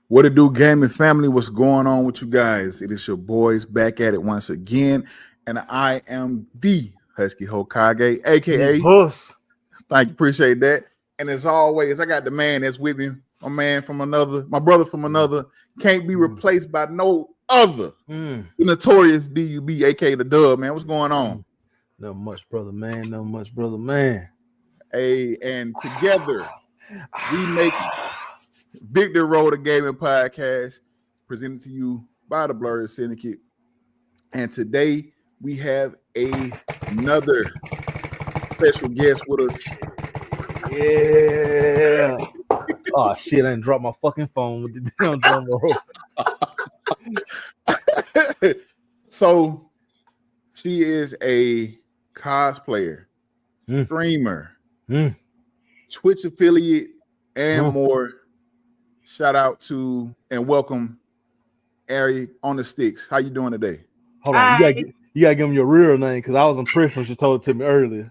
What it do, gaming family? What's going on with you guys? It is your boys back at it once again, and I am the Husky Hokage, Big aka. Huss. Thank you, appreciate that. And as always, I got the man that's with me, my brother from another, can't be replaced by no other. The notorious DUB, aka the Dub, man. What's going on? Not much, brother, man. Not much, brother, man. Hey, and together we make Victory Road, a gaming podcast, presented to you by the Blurred Syndicate. And today we have another special guest with us. Yeah. Oh shit! I didn't drop my fucking phone with the damn drum roll. So she is a cosplayer, streamer, Twitch affiliate, and more. Shout out to and welcome Aryondasticks. How you doing today? Hold on, you gotta give him your real name because I was impressed when she told it to me earlier.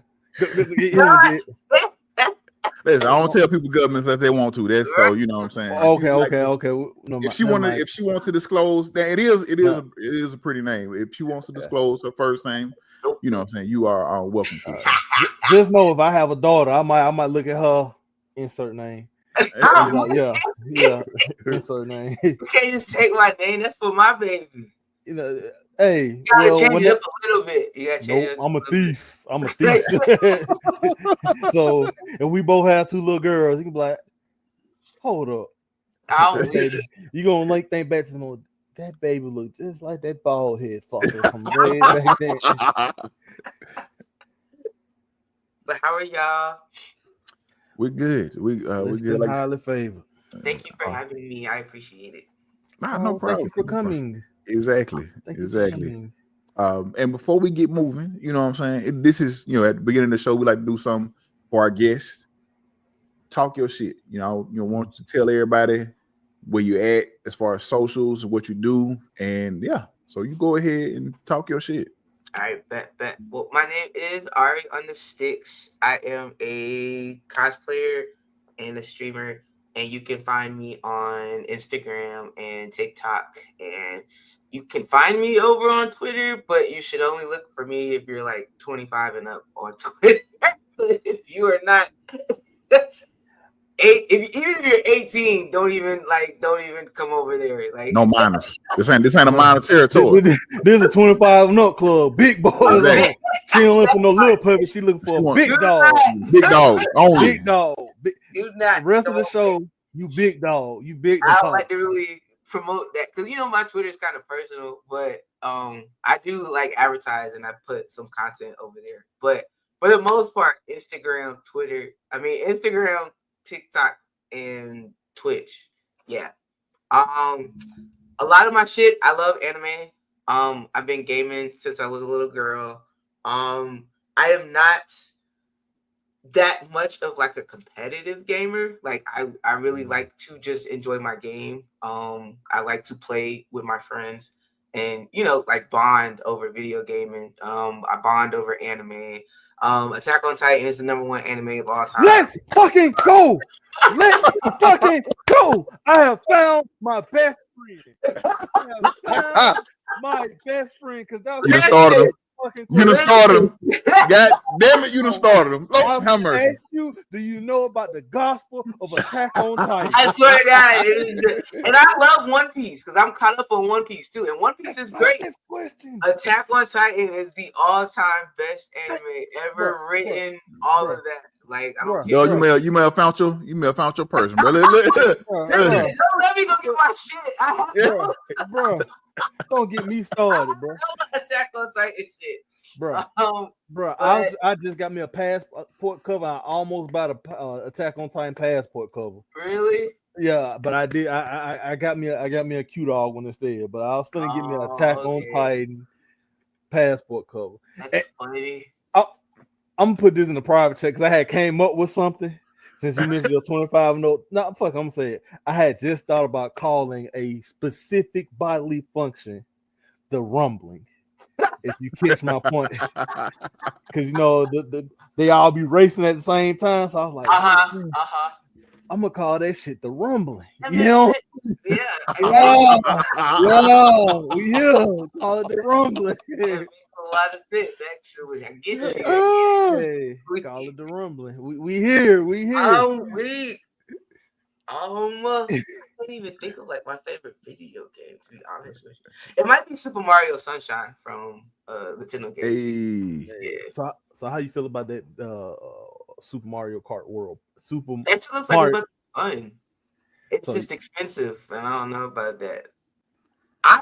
Listen, I don't tell people governments that they want to. That's so you know what I'm saying. Okay. No, if she wants to disclose that it is a pretty name. If she wants to disclose her first name, you know what I'm saying, you are welcome to it. Just know if I have a daughter, I might look at her insert name. Like, yeah, insert name. You can't just take my name. That's for my baby. You know, hey, you gotta change it up a little bit. You gotta change it up I'm a thief. So if we both have two little girls, you can be like, hold up. You gonna think back to some that baby look just like that bald head fucker from way back then. But how are y'all? We're good. We're good. Like, highly favored. Thank you for having me. I appreciate it. No problem. Thank you for coming. Exactly. And before we get moving, you know what I'm saying? This is, at the beginning of the show, we like to do something for our guests. Talk your shit. You want to tell everybody where you at as far as socials and what you do. And so you go ahead and talk your shit. All right, bet. Well, my name is Aryondasticks. I am a cosplayer and a streamer, and you can find me on Instagram and TikTok, and you can find me over on Twitter, but you should only look for me if you're like 25 and up on Twitter. If you are not even if you're 18, don't even come over there. Like, no minors. This ain't a minor territory. This is a 25 and up club. Big boys. Exactly. She don't look for no little puppy. She looking for a big dog. Big dog. Only. Big dog. Do not. The rest of the show, you big dog. You big dog. I don't like to really promote that because my Twitter is kind of personal, but I do like advertise and I put some content over there. But for the most part, Instagram, TikTok, and Twitch. Yeah. A lot of my shit, I love anime. I've been gaming since I was a little girl. I am not that much of like a competitive gamer. Like I really like to just enjoy my game. I like to play with my friends and like bond over video gaming. I bond over anime. Attack on Titan is the #1 anime of all time. Let's fucking go! Let's fucking go! I have found my best friend. Because that was you done started him. God damn it, you done started him. How mercy. Ask you, do you know about the gospel of Attack on Titan? I swear to God, it is and I love One Piece because I'm caught up on One Piece too. And One Piece is great. Attack on Titan is the all-time best anime ever written. All of that. Like I don't care. Yo, you may have found your person, bro. Let me go get my shit. Bro. Don't get me started, bro. Attack on Titan shit. Bro, I just got me a passport cover. I almost bought a Attack on Titan passport cover. Really? Yeah, but I did. I got me a cute dog one instead. But I was gonna get me an Attack on Titan passport cover. That's funny. I'm gonna put this in the private chat because I had came up with something. Since you mentioned your 25 note, I'm gonna say it. I had just thought about calling a specific bodily function the rumbling. If you catch my point, because they all be racing at the same time. So I was like, I'm gonna call that shit the rumbling. That You makes know? sense. Yeah. We here. Call it the rumbling. It makes a lot of sense, actually. I get you. Hey, call it the rumbling. We here. We here. We I can't even think of like my favorite video game, to be honest with you. It might be Super Mario Sunshine from Nintendo Game. Hey. Yeah. So how you feel about that Super Mario Kart World? That looks like it's fun. It's just expensive, and I don't know about that. I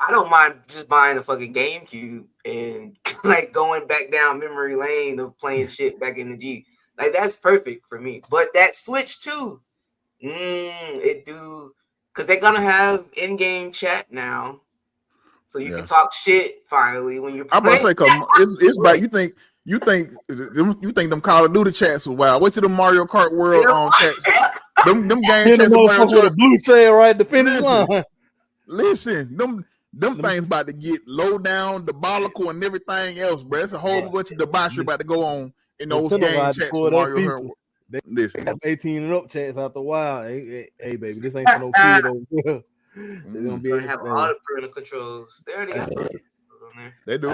don't mind just buying a fucking GameCube and like going back down memory lane of playing shit back in the G. Like that's perfect for me. But that Switch too, it do because they're gonna have in-game chat now, so you can talk shit finally when you're playing. I'm about to say, it's right. You think them Call of Duty chats was wild. Wait till the Mario Kart World chats. Them game chats with a blue tail right at the finish line. Listen, them things about to get low down, diabolical, and everything else, bro. It's a whole bunch of debauchery about to go on in those game chats with Mario Kart. They have 18 and up chats after a while. Hey, baby, this ain't for no kid over here. They're gonna be able to have all the parental controls. They already got on there. They do.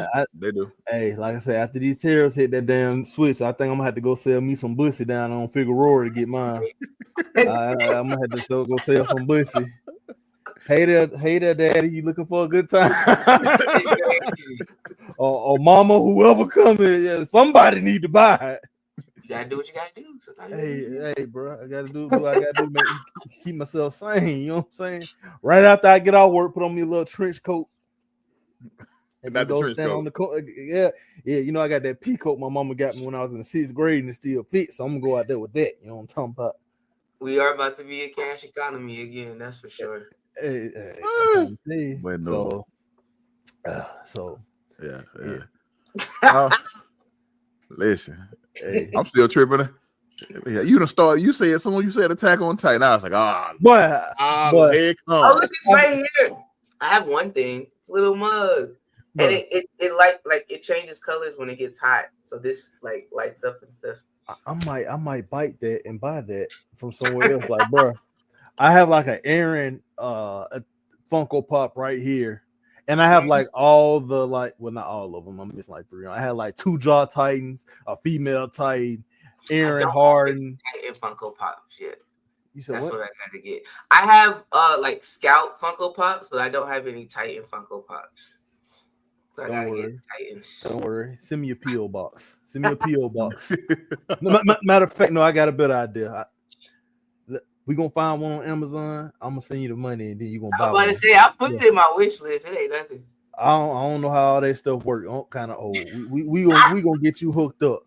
Hey, like I said, after these tariffs hit that damn Switch, I think I'm gonna have to go sell me some bussy down on Figueroa to get mine. I'm gonna have to go sell some bussy. Hey there, Daddy. You looking for a good time? or mama, whoever coming, somebody need to buy it. You gotta do what you gotta do. Hey, bro, I gotta do what I gotta do, man. Keep myself sane. You know what I'm saying? Right after I get out work, put on me a little trench coat. And then go stand on the coat. Yeah. You know, I got that pea coat my mama got me when I was in the 6th grade, and it still fits. So I'm gonna go out there with that. You know what I'm talking about? We are about to be a cash economy again. That's for sure. Hey, yeah. Listen, I'm still tripping. Yeah, you said Attack on Titan. I was like, but look, it's right here. I have one thing, little mug, and it it changes colors when it gets hot. So this like lights up and stuff. I might bite that and buy that from somewhere else. Like, bro, I have like an Aaron a Funko Pop right here. And I have like all the not all of them. I'm missing like 3. I had like 2 Jaw Titans, a female Titan, Aaron Harden. Titan Funko Pops yet. You said that's what? I gotta get. I have like Scout Funko Pops, but I don't have any Titan Funko Pops. So I gotta get Titans. Don't worry. Send me a P.O. box. Matter of fact, no, I got a better idea. We gonna find one on Amazon. I'm gonna send you the money, and then you gonna buy one. I was about to say I put it in my wish list. It ain't nothing. I don't know how all that stuff works. I'm kind of old. We gonna get you hooked up.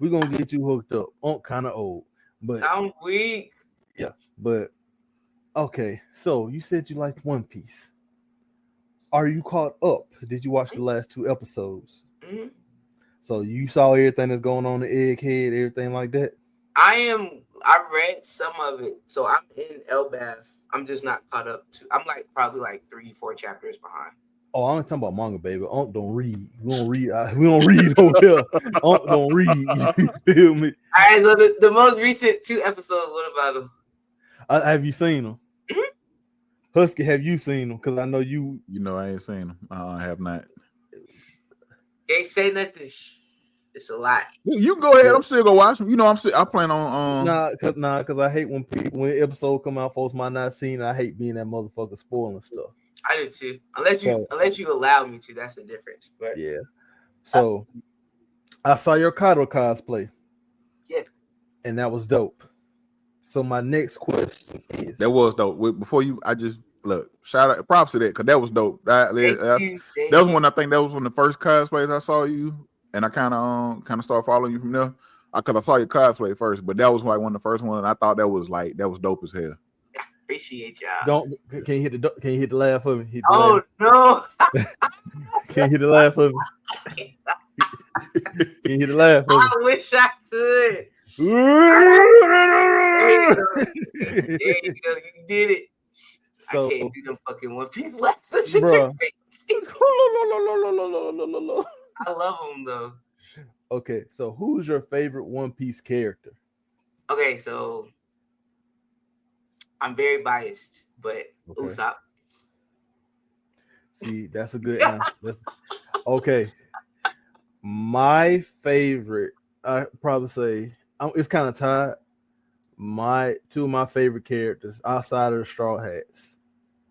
We gonna get you hooked up. I'm kind of old, but I'm weak. Yeah, but okay. So you said you liked One Piece. Are you caught up? Did you watch the last 2 episodes? Mm-hmm. So you saw everything that's going on in Egghead, everything like that? I read some of it. So I'm in Elbath. I'm just not caught up to. I'm like probably like 3-4 chapters behind. Oh, I'm talking about manga, baby. Unc don't read. We don't read. We don't read over here. Unc don't read. You feel me? All right. So the most recent 2 episodes. What about them? Have you seen them? Mm-hmm. Husky, have you seen them? Because I know you. You know I ain't seen them. I have not. Can't say nothing. It's a lot. You go ahead. I'm still gonna watch them. You know, I plan on. Because I hate when episode come out, folks might not seen it. I hate being that motherfucker spoiling stuff. I do too. Unless you allow me to. That's the difference. But yeah. So I saw your Kato cosplay. Yeah. And that was dope. So my next question is that was dope. Before you, I just look shout out props to that because that was dope. That was one. I think that was one of the first cosplays I saw you, and I kind of started following you from there because I saw your cosplay first. But that was like one of the first ones, and I thought that was dope as hell. Appreciate y'all. Can you hit the laugh for me? No. Can you hit the laugh for me? Can you hit the laugh for me? I wish I could. There you go. You did it. So, I can't do them fucking One Piece laughs. Such a crazy. I love them though. Okay, so who's your favorite One Piece character? Okay, so I'm very biased, but Usopp. See, that's a good answer. Okay. My favorite, I probably say, it's kind of tied. Two of my favorite characters outside of the Straw Hats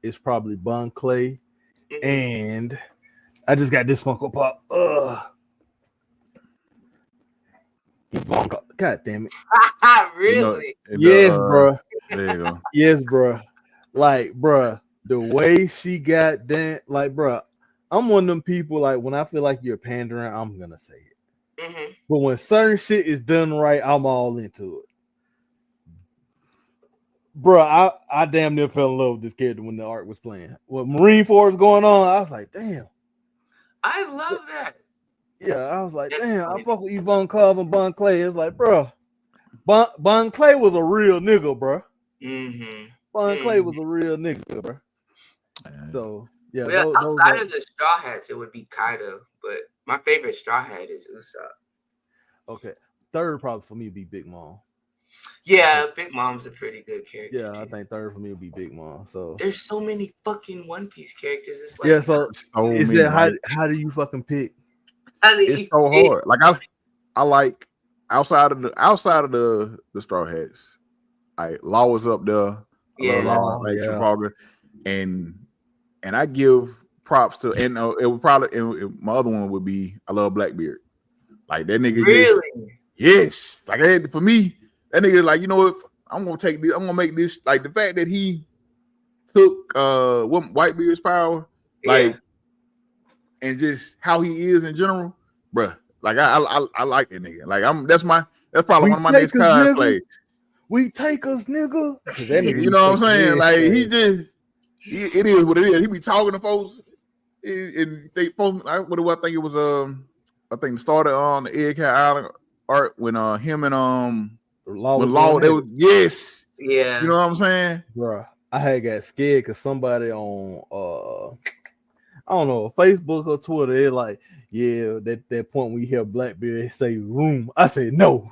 is probably Bun Clay, and I just got this Funko Pop. God damn it! Really? Yes, bro. There you go. Yes, bro. Like, bro, the way she got that, like, bro, I'm one of them people. Like, when I feel like you're pandering, I'm gonna say it. But when certain shit is done right, I'm all into it. Bro, I damn near fell in love with this character when the art was playing. When Marine Force going on, I was like, damn. I love that. Yeah, I was like, damn, I fuck with Yvonne Cobb and Bun Clay. It's like, bro, Bun Clay was a real nigga, bro. Bun Clay was a real nigga, bro. So, yeah. Well, outside of the Straw Hats, it would be Kaido, but my favorite Straw Hat is Usopp. Okay. Third probably for me would be Big Mom. Yeah, Big Mom's a pretty good character. Yeah, I think third for me would be Big Mom. So there's so many fucking One Piece characters. It's like, yeah, so is that how do you fucking pick? It's so hard. Like I like outside of the Straw Hats. Law was up there. Law, like Trafalgar, and I give props to, and it would probably, my other one would be, I love Blackbeard. Like that nigga. Really? Yes. Like for me, that nigga, like, you know what? I'm gonna take this. I'm gonna make this, like, the fact that he took Whitebeard's power, like, and just how he is in general, bruh. Like I like that nigga. Like that's probably one of my next cosplays. We take us, nigga. You know what I'm saying? Like it is what it is. He be talking to folks, and they post. What do I think it was? I think it started on the Eggcat Island art when him and Law they was you know what I'm saying, bro. I had got scared because somebody on I don't know, Facebook or Twitter, they're like, yeah, that point when you hear Blackbeard say room, I said no.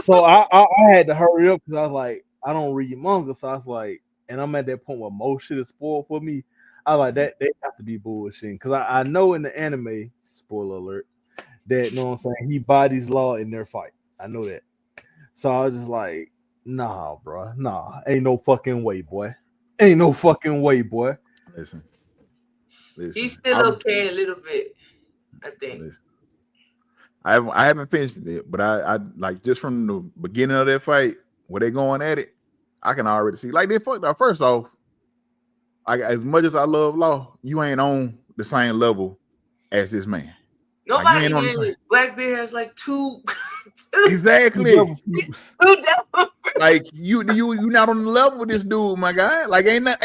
So I had to hurry up because I was like, I don't read manga, so I was like, and I'm at that point where most shit is spoiled for me. I was like, that they have to be bullshitting because I know in the anime, spoiler alert, that, you know what I'm saying, he bodies Law in their fight. I know that. So I was just like, nah, bro, nah, ain't no fucking way, boy. Ain't no fucking way, boy. Listen. He's still okay a little bit, I think. Listen. I haven't finished it, but I like, just from the beginning of that fight where they going at it, I can already see, like, they fucked up. First off, as much as I love Law, you ain't on the same level as this man. Nobody is. Blackbeard has like two. Exactly. Like you not on the level with this dude, my guy. Like ain't that.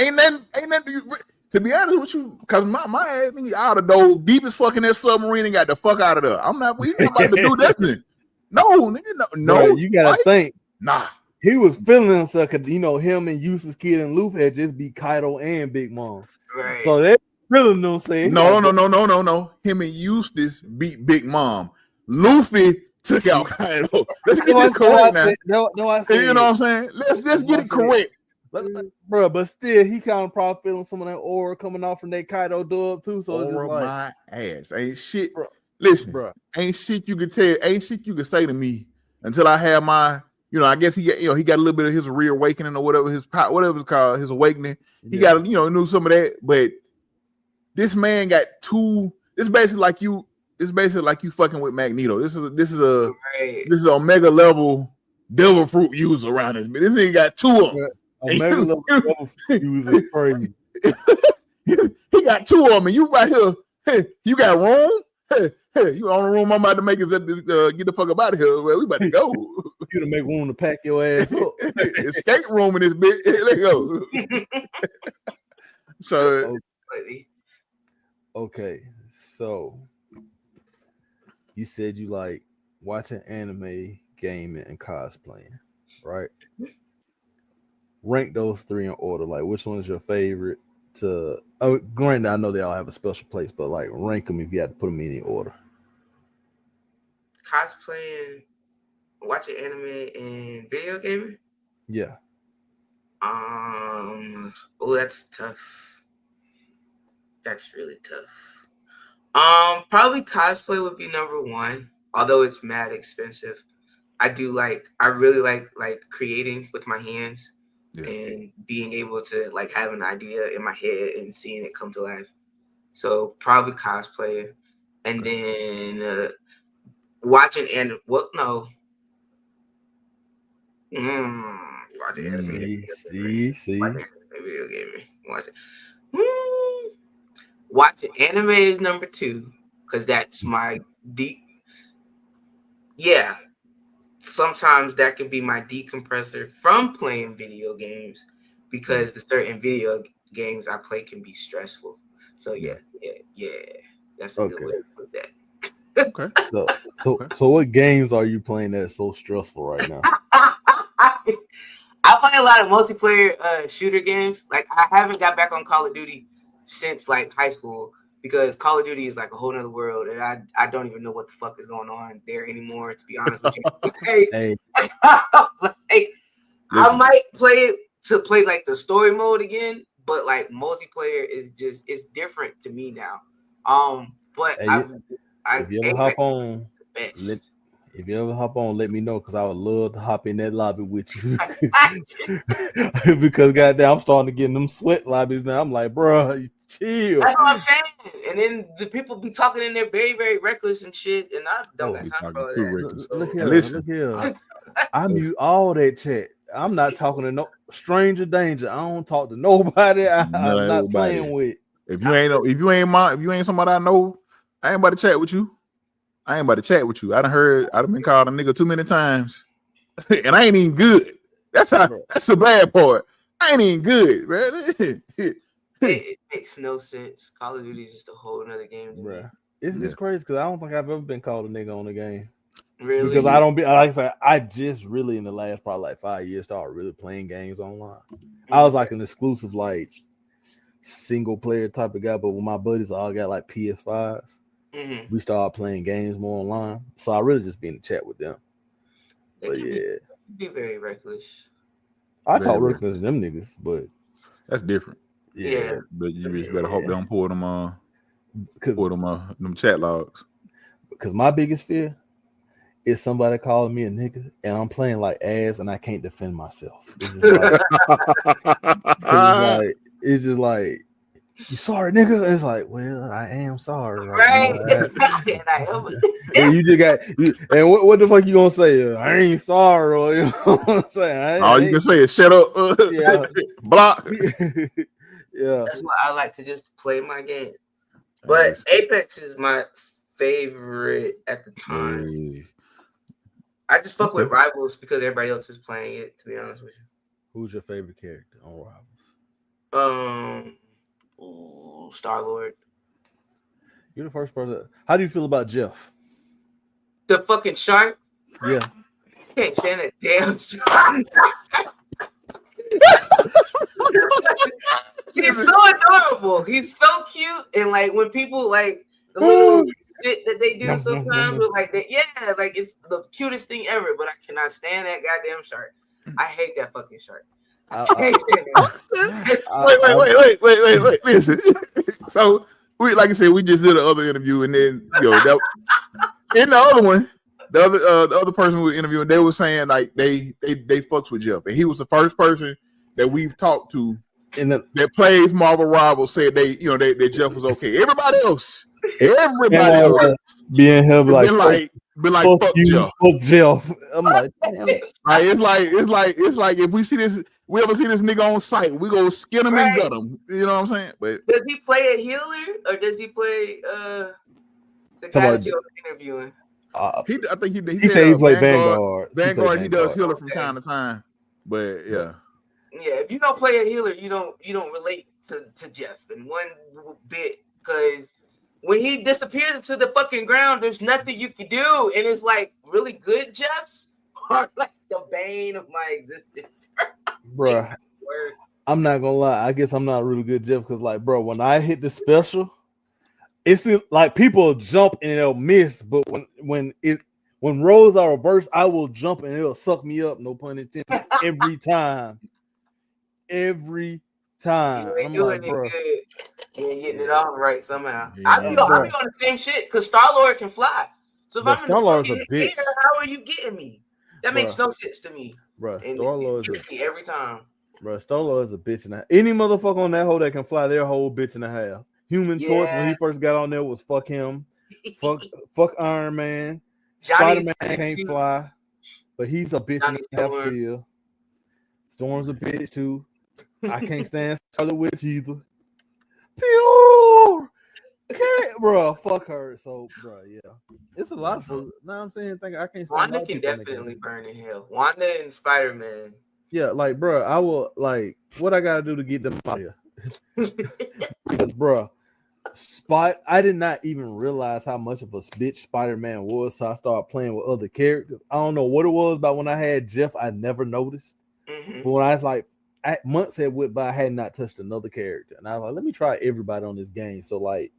To be honest with you, because my ass nigga out of those deep as fucking that submarine and got the fuck out of there. I'm not. We not about to do nothing. No, nigga, no. Bro, you gotta think. Nah, he was feeling himself because, you know, him and Eustace Kid and Luffy had just beat Kaido and Big Mom. Right. So they really know saying. No. Him and Eustace beat Big Mom. Luffy took out Kaido. Let's get this correct now. I said, you know what I'm saying? Let's get it correct. Bro, but still, he kind of probably feeling some of that aura coming off from that Kaido dub too. So it's just like, my ass ain't shit. Bro, listen, bro, ain't shit you can tell, ain't shit you can say to me until I have my, you know, I guess he got, you know, he got a little bit of his reawakening or whatever his called, his awakening. He got, you know, knew some of that, but this man got two. It's basically like you. It's basically like you fucking with Magneto. This is a mega level devil fruit user around this. This nigga got two of them. A mega level devil fruit user crazy. He got two of them, and you right here. Hey, you got room? Hey, you on the room? I'm about to make is get the fuck up out of here. Well, we about to go. You to make room to pack your ass up. Escape room in this bitch. Let's go. So, okay, so you said you like watching anime, gaming, and cosplaying, right? Rank those three in order. Like, which one is your favorite? Granted, I know they all have a special place, but like, rank them if you had to put them in any order. Cosplaying, watching anime, and video gaming. Yeah. Oh, that's tough. That's really tough. Probably cosplay would be number one, although it's mad expensive. I really like creating with my hands and being able to like have an idea in my head and seeing it come to life. So probably cosplay, and then watching and what? No. Watching anime. See. Watching video gaming. Watching anime is number two because that's my deep. Yeah, sometimes that can be my decompressor from playing video games because the certain video games I play can be stressful. So yeah, that's a good way to put that. Okay. So what games are you playing that's so stressful right now? I play a lot of multiplayer shooter games. Like I haven't got back on Call of Duty since like high school because Call of Duty is like a whole nother world, and I don't even know what the fuck is going on there anymore. To be honest with you, hey. I might play like the story mode again, but like multiplayer is it's different to me now. But if you ever hop on, let me know because I would love to hop in that lobby with you. Because goddamn, I'm starting to get in them sweat lobbies now. I'm like, bro, chill. That's what I'm saying. And then the people be talking in there very, very reckless and shit, and I don't got time for that. Look here. I mute all that chat. I'm not talking to no stranger danger. I don't talk to nobody. I'm not playing with. If you ain't somebody I know, I ain't about to chat with you. I done been called a nigga too many times. And I ain't even good. That's the bad part. I ain't even good, man. It makes no sense. Call of Duty is just a whole other game. Bruh. It's crazy because I don't think I've ever been called a nigga on a game. Really? Because I don't be like I said, I just really in the last probably like 5 years started really playing games online. I was like an exclusive like single player type of guy, but when my buddies all got like PS5, we started playing games more online. So I really just be in the chat with them. But be very reckless. I talk reckless to them niggas, but that's different. Yeah. But you better hope they don't pull them chat logs. Because my biggest fear is somebody calling me a nigga and I'm playing like ass and I can't defend myself. It's just like you sorry, nigga? It's like, well, I am sorry. Right. And you just got and what the fuck you gonna say? I ain't sorry, or you know what I'm saying? All you can say is shut up. Block. Yeah. That's why I like to just play my game. But Apex is my favorite at the time. Hey. I just fuck with Rivals because everybody else is playing it, to be honest with you. Who's your favorite character on Rivals? Star-Lord. You're the first person. How do you feel about Jeff? The fucking shark? Yeah. Can't stand that damn shark. He's so adorable. He's so cute. And like when people like the little shit that they do sometimes with like that, like it's the cutest thing ever, but I cannot stand that goddamn shark. I hate that fucking shark. Wait. Listen. So we, like I said, we just did the other interview, and then in the other one, the other person we were interviewing, they were saying like they fucks with Jeff, and he was the first person that we've talked to that plays Marvel Rivals said that Jeff was okay. Everybody else being held like fuck you, Jeff. Fuck Jeff. I'm like, damn. It's like if we ever see this nigga on site, we go skin him and gut him. You know what I'm saying? But does he play a healer or does he play the guy that you're interviewing? I think he said he played Vanguard. Vanguard, he does healer from time to time. But yeah, if you don't play a healer, you don't relate to Jeff in one bit because when he disappears into the fucking ground, there's nothing you can do, and it's like really good Jeffs are like the bane of my existence, bruh. I'm not gonna lie. I guess I'm not a really good Jeff because, like, bro, when I hit the special, it's like people jump and they'll miss, but when roles are reversed, I will jump and it'll suck me up. No pun intended. Every time. every time. You ain't I'm doing like, it bro. good. You ain't getting it off right somehow. Yeah, I be on the same shit because Star-Lord can fly. So if I'm in the Star-Lord's a fucking bitch. air, how are you getting me? That makes no sense to me. Bro, And Star-Lord's it me every time. Bro, Star-Lord is a bitch and a half. Any motherfucker on that hole that can fly, they're a whole bitch and a half. Human Torch, when he first got on there, was fuck him. fuck Iron Man. Spider-Man can't fly, but he's a bitch and a half still. Storm's a bitch too. I can't stand Scarlet Witch either. Pure! Bro, fuck her. So, bro, yeah. It's a lot of food. Now I'm saying, I can't stand Wanda can definitely burn in hell. Wanda and Spider-Man. Yeah, like, bro, I will, like, what I gotta do to get them out here? Because, bro, I did not even realize how much of a bitch Spider-Man was, so I started playing with other characters. I don't know what it was, but when I had Jeff, I never noticed. But when I was like, months had went by, I had not touched another character, and I was like, let me try everybody on this game. So, like,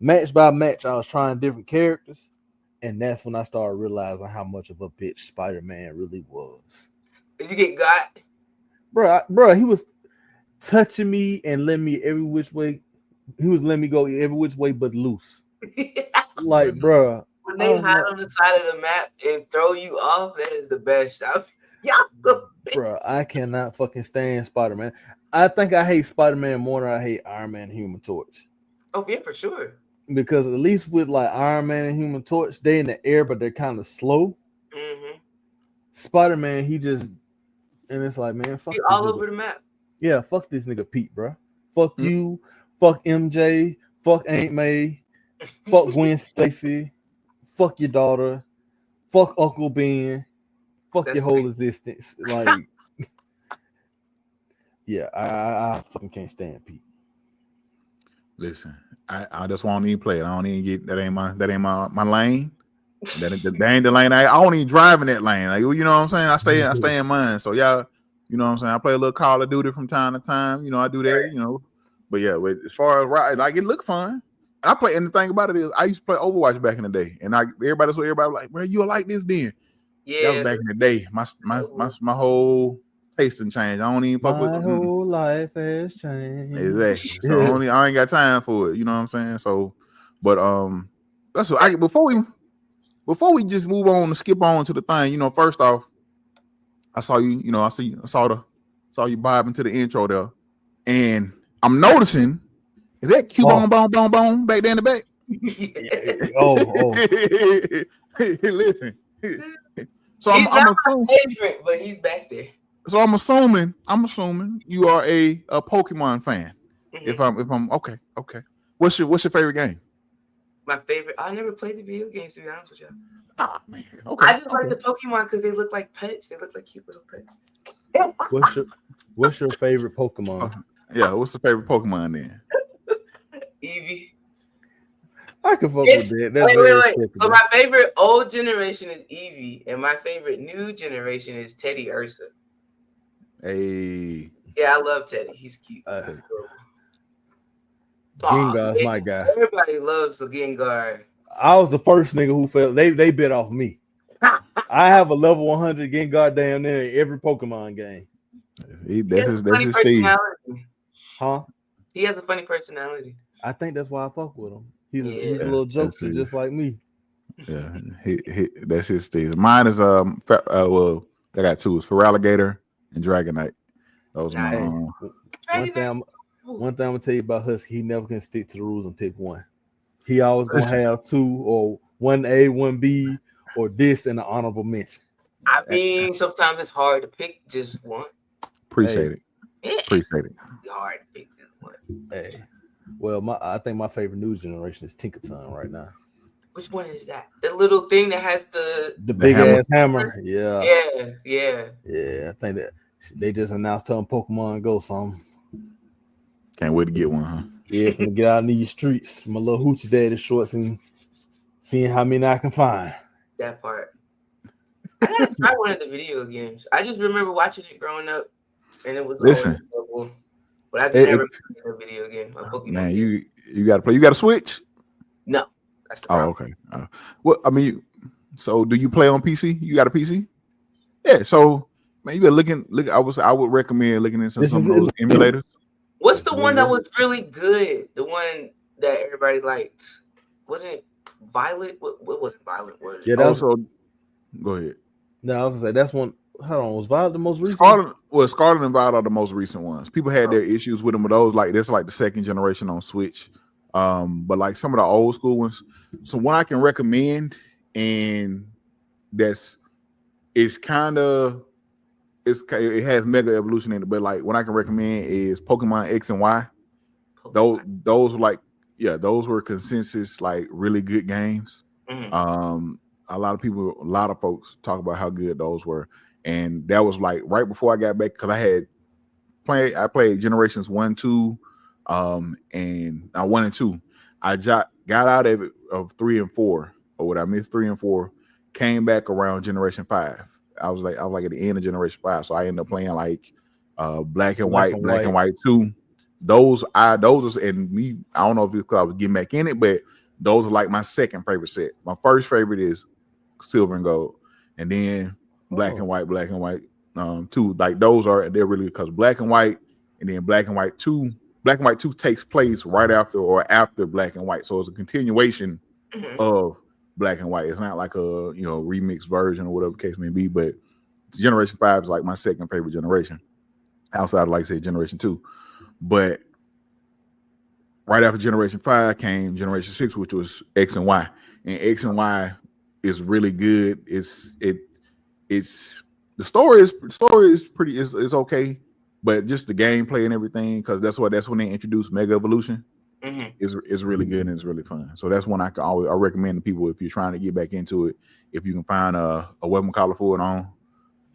match by match, I was trying different characters, and that's when I started realizing how much of a bitch Spider-Man really was. Did you get got? Bro, he was touching me and letting me every which way. He was letting me go every which way but loose. Like, bro. When they hide on the side of the map and throw you off, that is the best. Bro, I cannot fucking stand Spider-Man. I think I hate Spider-Man more than I hate Iron Man and Human Torch. Oh, yeah, for sure. Because at least with like Iron Man and Human Torch, they in the air, but they're kind of slow. Spider-Man, he just, and it's like, man, fuck all over the map. Yeah, fuck this nigga Pete, bro. Fuck you, fuck MJ, fuck Aunt May, fuck Gwen Stacy, fuck your daughter, fuck Uncle Ben, fuck your whole existence. Like, yeah, I fucking can't stand Pete. Listen, I just won't even play it. I don't even get that ain't my lane. That ain't the lane. I don't even drive in that lane. Like, you know what I'm saying? I stay in mine. So y'all, you know what I'm saying? I play a little Call of Duty from time to time. You know, I do that, you know. But yeah, as far as ride, like, it look fun. I play, and the thing about it is I used to play Overwatch back in the day. And everybody was like, bro, you like this then. Yeah. That was back in the day. My whole tasting changed. I don't even fuck with my whole life has changed. Exactly. So I ain't got time for it. You know what I'm saying? So, but that's what before we just move on to skip on to the thing. You know, first off, I saw you. You know, I saw you vibing to the intro there, and I'm noticing is that Q bone back there in the back. Listen. So he's not my favorite, but he's back there. So I'm assuming you are a Pokemon fan. If I'm okay. What's your favorite game? My favorite. I never played the video games, to be honest with you. Ah, man. Okay. I just like the Pokemon because they look like pets. They look like cute little pets. What's your favorite Pokemon? Yeah, what's the favorite Pokemon then? Eevee. I can fuck with that. Wait. So my favorite old generation is Eevee, and my favorite new generation is Teddy Ursa. Hey. Yeah, I love Teddy. He's cute. Gengar's my guy. Everybody loves the Gengar. I was the first nigga who felt they bit off me. I have a level 100 Gengar damn near every Pokemon game. That's his personality. Huh? He has a funny personality. I think that's why I fuck with him. He's a little jokester just like me. Yeah, that's his stage. Mine is well, I got two. It's Feraligatr and Dragonite. Those are my one thing I'm gonna tell you about Husky, he never can stick to the rules and pick one. He always gonna have two or 1A, 1B, or this in an honorable mention. I mean, sometimes it's hard to pick just one. Appreciate it. Appreciate it. It's hard to pick just one. Hey. Well, I think my favorite new generation is Tinkerton right now. Which one is that? The little thing that has the big ass hammer. Yeah. Yeah. I think that they just announced telling Pokemon Go something. Can't wait to get one, huh? Yeah, gonna get out in these streets, my little hoochie daddy shorts, and seeing how many I can find. That part. I gotta try one of the video games. I just remember watching it growing up, and it was horrible. But I've never played a video game. Man, you gotta play. You got a Switch? No, that's the problem. Okay. So do you play on PC? You got a PC? Yeah. So maybe look. I would recommend looking into some of those emulators. What's the one that was really good? The one that everybody liked wasn't Violet. What was it? Violet? Yeah, also. Go ahead. No, I was gonna say that's one. Hold on, was Violet the most recent? Scarlet and Violet are the most recent ones. People had their issues with them, with those. Like that's like the second generation on Switch. But like some of the old school ones. So one I can recommend, and it has Mega Evolution in it, but like what I can recommend is Pokemon X and Y. Those were consensus like really good games. Mm-hmm. A lot of folks talk about how good those were, and that was like right before I got back because I played Generations 1, 2, and 1 and 2. I got out of 3 and 4, or what I missed 3 and 4. Came back around Generation 5. I was like at the end of Generation 5, so I ended up playing like Black and White 2. Those and me. I don't know if it's because I was getting back in it, but those are like my second favorite set. My first favorite is Silver and Gold, and then Black and White 2. Like they're really because Black and White, and then Black and White 2. Black and White 2 takes place right after or after Black and White, so it's a continuation of Black and White. It's not like a remixed version or whatever the case may be, but Generation 5 is like my second favorite generation, outside of, like I say, Generation 2. But right after Generation 5 came Generation 6, which was X and Y, and X and Y is really good. It's the story is pretty is okay, but just the gameplay and everything, because that's when they introduced Mega Evolution. Is really good and it's really fun. So that's one I recommend to people if you're trying to get back into it. If you can find a weapon collar for it on,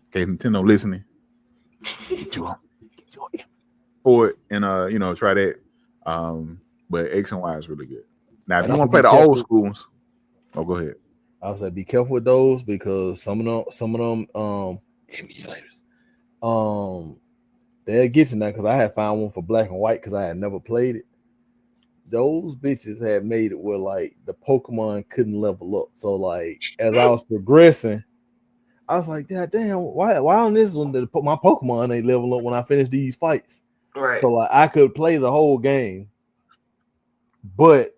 okay, Nintendo listening, get you for it and try that. But X and Y is really good. Now, if you want to play the old school ones, go ahead. I would say be careful with those because some of them emulators, they'll get you now. Because I had found one for Black and White because I had never played it. Those bitches had made it where like the Pokemon couldn't level up. So like as I was progressing, I was like, God damn, why on this one my Pokemon ain't level up when I finish these fights? Right. So like I could play the whole game, but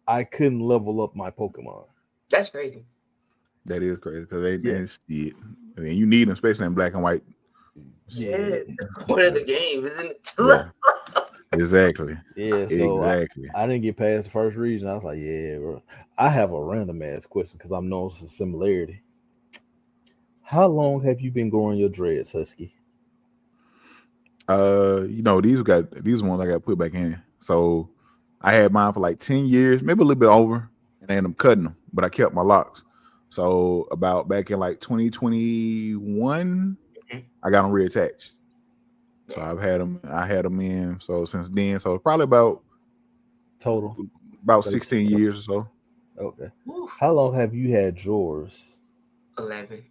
I couldn't level up my Pokemon. That's crazy. That is crazy because they I mean, you need them, especially in Black and White. Yeah, that's part of the game, isn't it? Yeah. Exactly. Yeah, so exactly. I didn't get past the first region. I was like, yeah, bro. I have a random ass question because I'm noticing a similarity. How long have you been growing your dreads, Husky? These ones I got put back in. So I had mine for like 10 years, maybe a little bit over, and I ended up cutting them, but I kept my locks. So about back in like 2021, I got them reattached. So I had them in. So since then, so probably about 16 years or so. Okay. Oof. How long have you had yours? 11.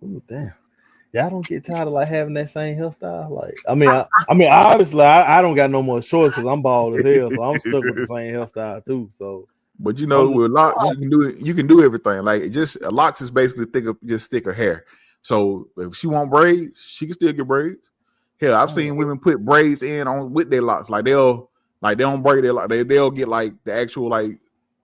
Ooh, damn. Y'all don't get tired of like having that same hairstyle? Like, I mean, obviously, I don't got no more choice because I'm bald as hell, so I'm stuck with the same hairstyle too. So, but with locks, you can do it. You can do everything. Like locks is basically thicker hair. So if she want braids, she can still get braids. Hell, I've seen women put braids in on with their locks. Like they don't braid their lock. They'll get like the actual like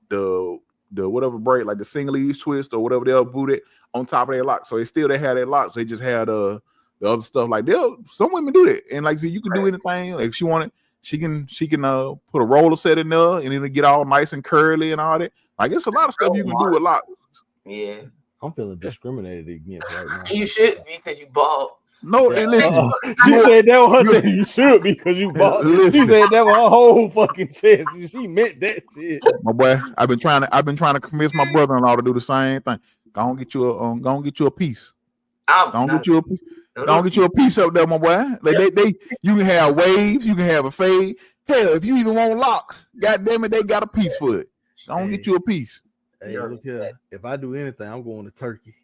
the whatever braid, like the single ease twist or whatever, they'll boot it on top of their lock. So they have their locks. They just have the other stuff. Like some women do that. And like so you can do anything. Like if she wanted, she can put a roller set in there and it'll get all nice and curly and all that. Like it's a lot of stuff you can do with locks. Yeah. I'm feeling discriminated against right now. You should be because you bald. No, listen. She said that was her saying you should be because you bought. She said that was her whole fucking chest. She meant that shit. My boy, I've been trying to convince my brother-in-law to do the same thing. Go on get you a piece. Go get you a piece up there, my boy. Like you can have waves, you can have a fade. Hell, if you even want locks, god damn it, they got a piece for it. Go on get you a piece. Hey, look here. If I do anything, I'm going to Turkey.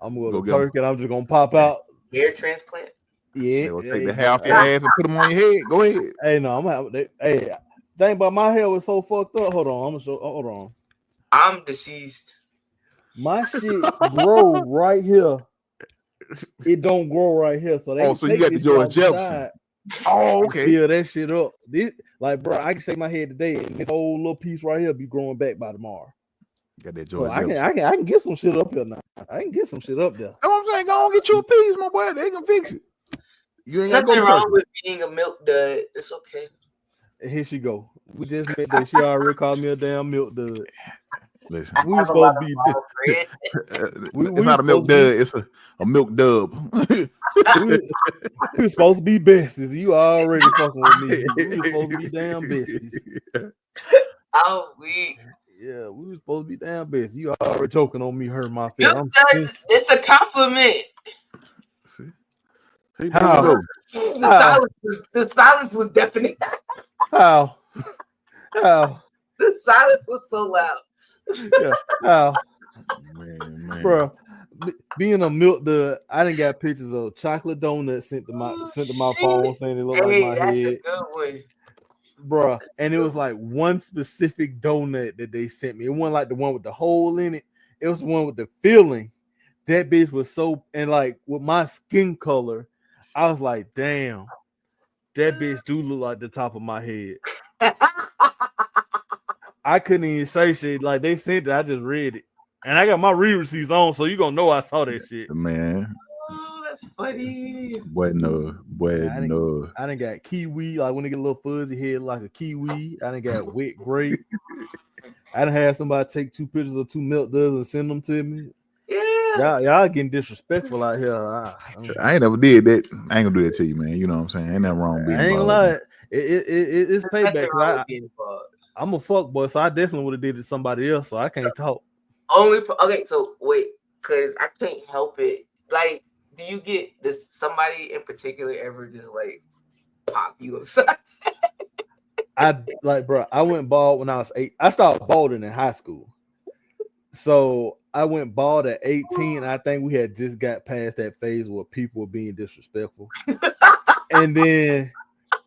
I'm going to Turkey and I'm just gonna pop out. Hair transplant? Yeah. They'll take the hair off your ass and put them on your head. Go ahead. Hey, no, think about my hair was so fucked up. Hold on, I'm gonna show. Hold on. I'm deceased. My shit grow right here. it don't grow right here. So they so you got the George Jefferson. Oh, okay. Fill that shit up. Like, bro, I can shake my head today, and this whole little piece right here be growing back by tomorrow. You got that George Jefferson. I can get some shit up here now. I can get some shit up there. That's what I'm saying. Go on, get you a piece, my boy. They can fix it. You ain't nothing wrong with being a milk dud. It's okay. And here she go. We just met that. She already called me a damn milk dud. Listen, we were supposed to be. It's not a milk dud. It's a milk dub. we were supposed to be besties. You already fucking with me. We were supposed to be damn besties. Oh, we. Yeah, we were supposed to be damn besties. You already joking on me, hurt my feelings. It's a compliment. How? The silence was deafening. How? The silence was so loud. Yeah. How? Man. Bro, being a milk dud, I done got pictures of chocolate donuts sent to my phone saying it looked like my that's head. A good one. Bro, and it was like one specific donut that they sent me. It wasn't like the one with the hole in it. It was the one with the filling. That bitch was so, and like with my skin color, I was like, damn, that bitch do look like the top of my head. I couldn't even say shit. Like they sent it, I just read it. And I got my re-receipts on, so you gonna know I saw that shit. Man. Oh, that's funny. Bueno. I done got kiwi, like when they get a little fuzzy head like a kiwi. I done got wet grape. I done had somebody take 2 pictures of 2 milk duds and send them to me. Yeah. Y'all getting disrespectful out here. I ain't never did that. I ain't gonna do that to you, man. You know what I'm saying? Ain't nothing wrong being I ain't gonna lie. It's payback. I'm a fuck boy, so I definitely would have did it to somebody else, so I can't talk. Okay, so wait, because I can't help it. Like, does somebody in particular ever just like pop you upside? I went bald when I was 8. I started balding in high school. So I went bald at 18. I think we had just got past that phase where people were being disrespectful. And then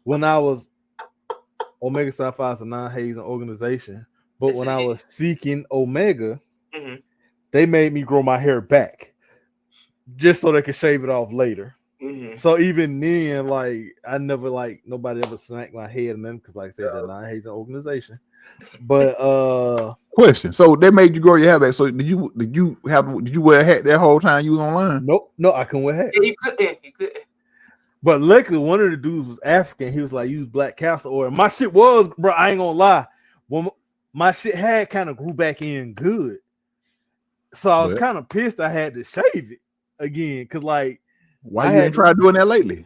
when I was Omega Psi Phi is a non-hazing organization, but when I was seeking Omega, they made me grow my hair back just so they could shave it off later. So even then, like I never nobody ever snacked my head and them because, like I said, they're not a hazing organization. But question. So they made you grow your hair back. So did you wear a hat that whole time you was online? Nope, no, I couldn't wear hats. Yeah, you couldn't. But luckily, one of the dudes was African. He was like, use black castor oil. My shit was, bro, I ain't gonna lie. When my shit had kind of grew back in good. So I was kind of pissed I had to shave it again. Cause like, why you ain't tried doing that lately?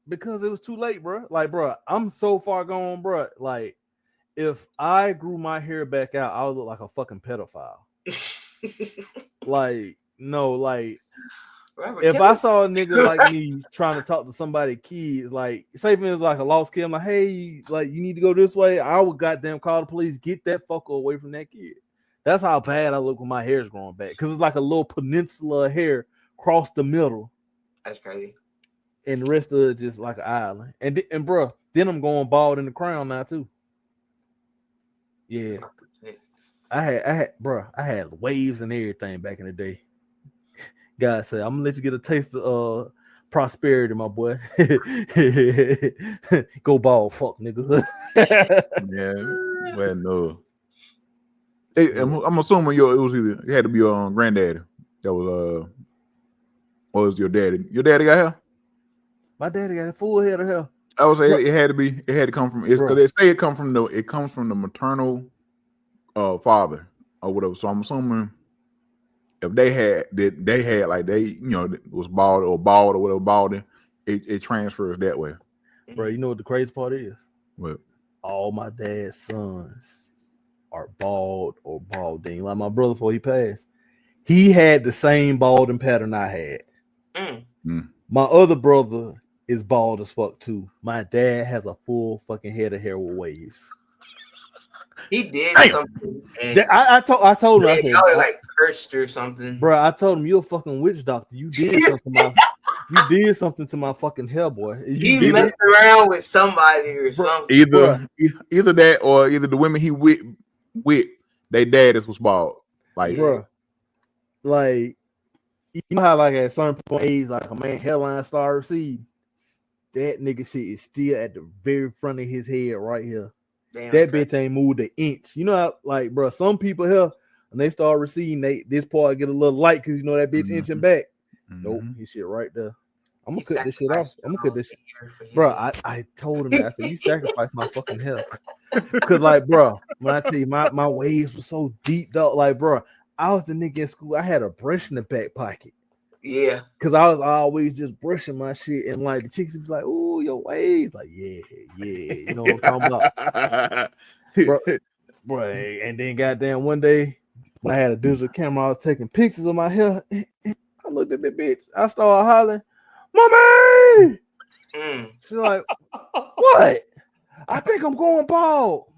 Because it was too late, bro. Like, bro, I'm so far gone, bro. Like, if I grew my hair back out, I would look like a fucking pedophile. Like, no, like, Robert, if I saw a nigga like me trying to talk to somebody, kids, like, say if it was like a lost kid, I'm like, hey, like, you need to go this way, I would goddamn call the police, get that fucker away from that kid. That's how bad I look when my hair's growing back. Because it's like a little peninsula of hair across the middle. That's crazy. And the rest of it just like an island. And bro, then I'm going bald in the crown now too. Yeah. I had waves and everything back in the day. God said, I'm gonna let you get a taste of prosperity, my boy. Go bald, fuck nigga. Yeah, well, no. Hey, I'm assuming it had to be your granddaddy. That was or was your daddy? Your daddy got hair? My daddy got a full head of hair. I would say it had to come from because they say it comes from the maternal father or whatever. So I'm assuming if they had like was bald or whatever balding, it transfers that way. Bro, you know what the crazy part is? What? All my dad's sons are bald or balding. Like my brother before he passed, he had the same balding pattern I had. My other brother is bald as fuck too. My dad has a full fucking head of hair with waves. He did something. I told him. I said, like cursed or something. Bro, I told him you're a fucking witch doctor. You did something to my fucking hair, boy. He messed around with somebody or something. Either that or either the women he with their dad was bald. Like, bro, like you know how like at a certain point age, like a man hairline start receding. That nigga shit is still at the very front of his head right here. Damn, that bitch ain't moved an inch. You know how, like, bro, some people here when they start receding, this part get a little light because you know that bitch inching back. Nope, his shit right there. I'm gonna cut this shit off. I'm gonna cut this shit. Bro, I told him that. I said, you sacrificed my fucking health. Cause like, bro, when I tell you my waves were so deep, dog, like, bro, I was the nigga in school. I had a brush in the back pocket. Yeah. Cause I was always just brushing my shit. And like the chicks was like, ooh, your waves. Like, yeah. You know what I'm talking about. bro, and then goddamn one day when I had a digital camera, I was taking pictures of my hair. I looked at the bitch. I started hollering, Mommy! She's like, what? I think I'm going bald.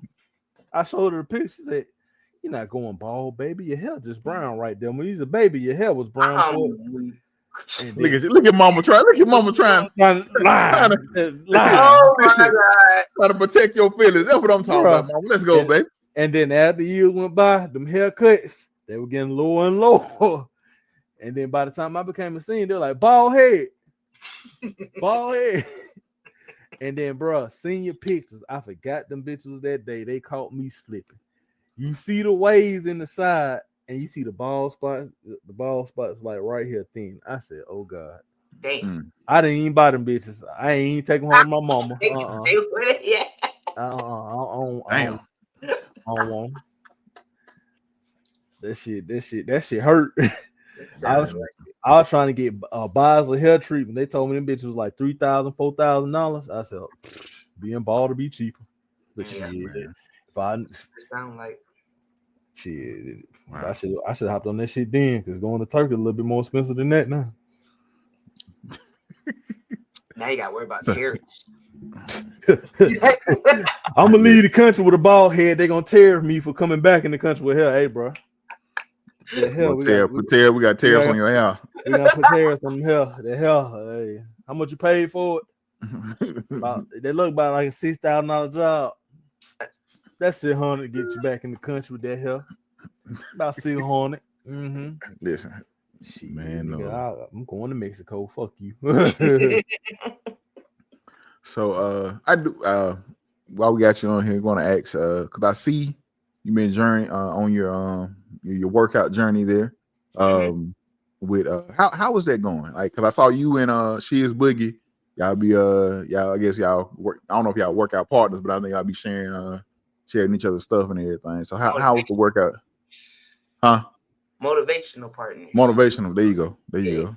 I showed her the picture. She said, you're not going bald, baby. Your hair just brown right there. When you was a baby, your hair was brown. Look at mama trying. Look at mama trying. Oh my God. Trying to protect your feelings. That's what I'm talking about, mama. Let's go, baby. And then after years went by, them haircuts, they were getting lower and lower. And then by the time I became a senior, they're like, bald head. Bald head. And then, bro, senior pictures, I forgot them bitches that day. They caught me slipping. You see the waves in the side, and you see the bald spots. The bald spots like right here thin. I said, "Oh God, damn!" I didn't even buy them bitches. I ain't even taking home my mama. Stay with it, yeah. I don't want that shit. That shit hurt. I was trying to get a Basel hair treatment. They told me them bitches was like $3,000, $4,000. I said, being bald to be cheaper. But shit, if I sound like shit, wow. I should have hopped on that shit then, because going to Turkey a little bit more expensive than that now. Now you gotta worry about tariffs. I'm gonna leave the country with a bald head. They're gonna tariff me for coming back in the country with hair. Hey, bro. The hell, we got tariffs on your hair. We gotta put tariffs on the hair. The hell, hey, how much you paid for it? They look about like a $6,000 job. That's $600 to get you back in the country with that hair. About $600. Listen, shit, man, no. I'm going to Mexico. Fuck you. So I do. While we got you on here, I'm going to ask because I see you been on your workout journey there. With how was that going? Like, because I saw you and She Is Boogie. Y'all be y'all, I guess y'all work. I don't know if y'all workout partners, but I think y'all be sharing each other's stuff and everything. So how was the workout? Huh? Motivational partner. Motivational. There you go. Yeah.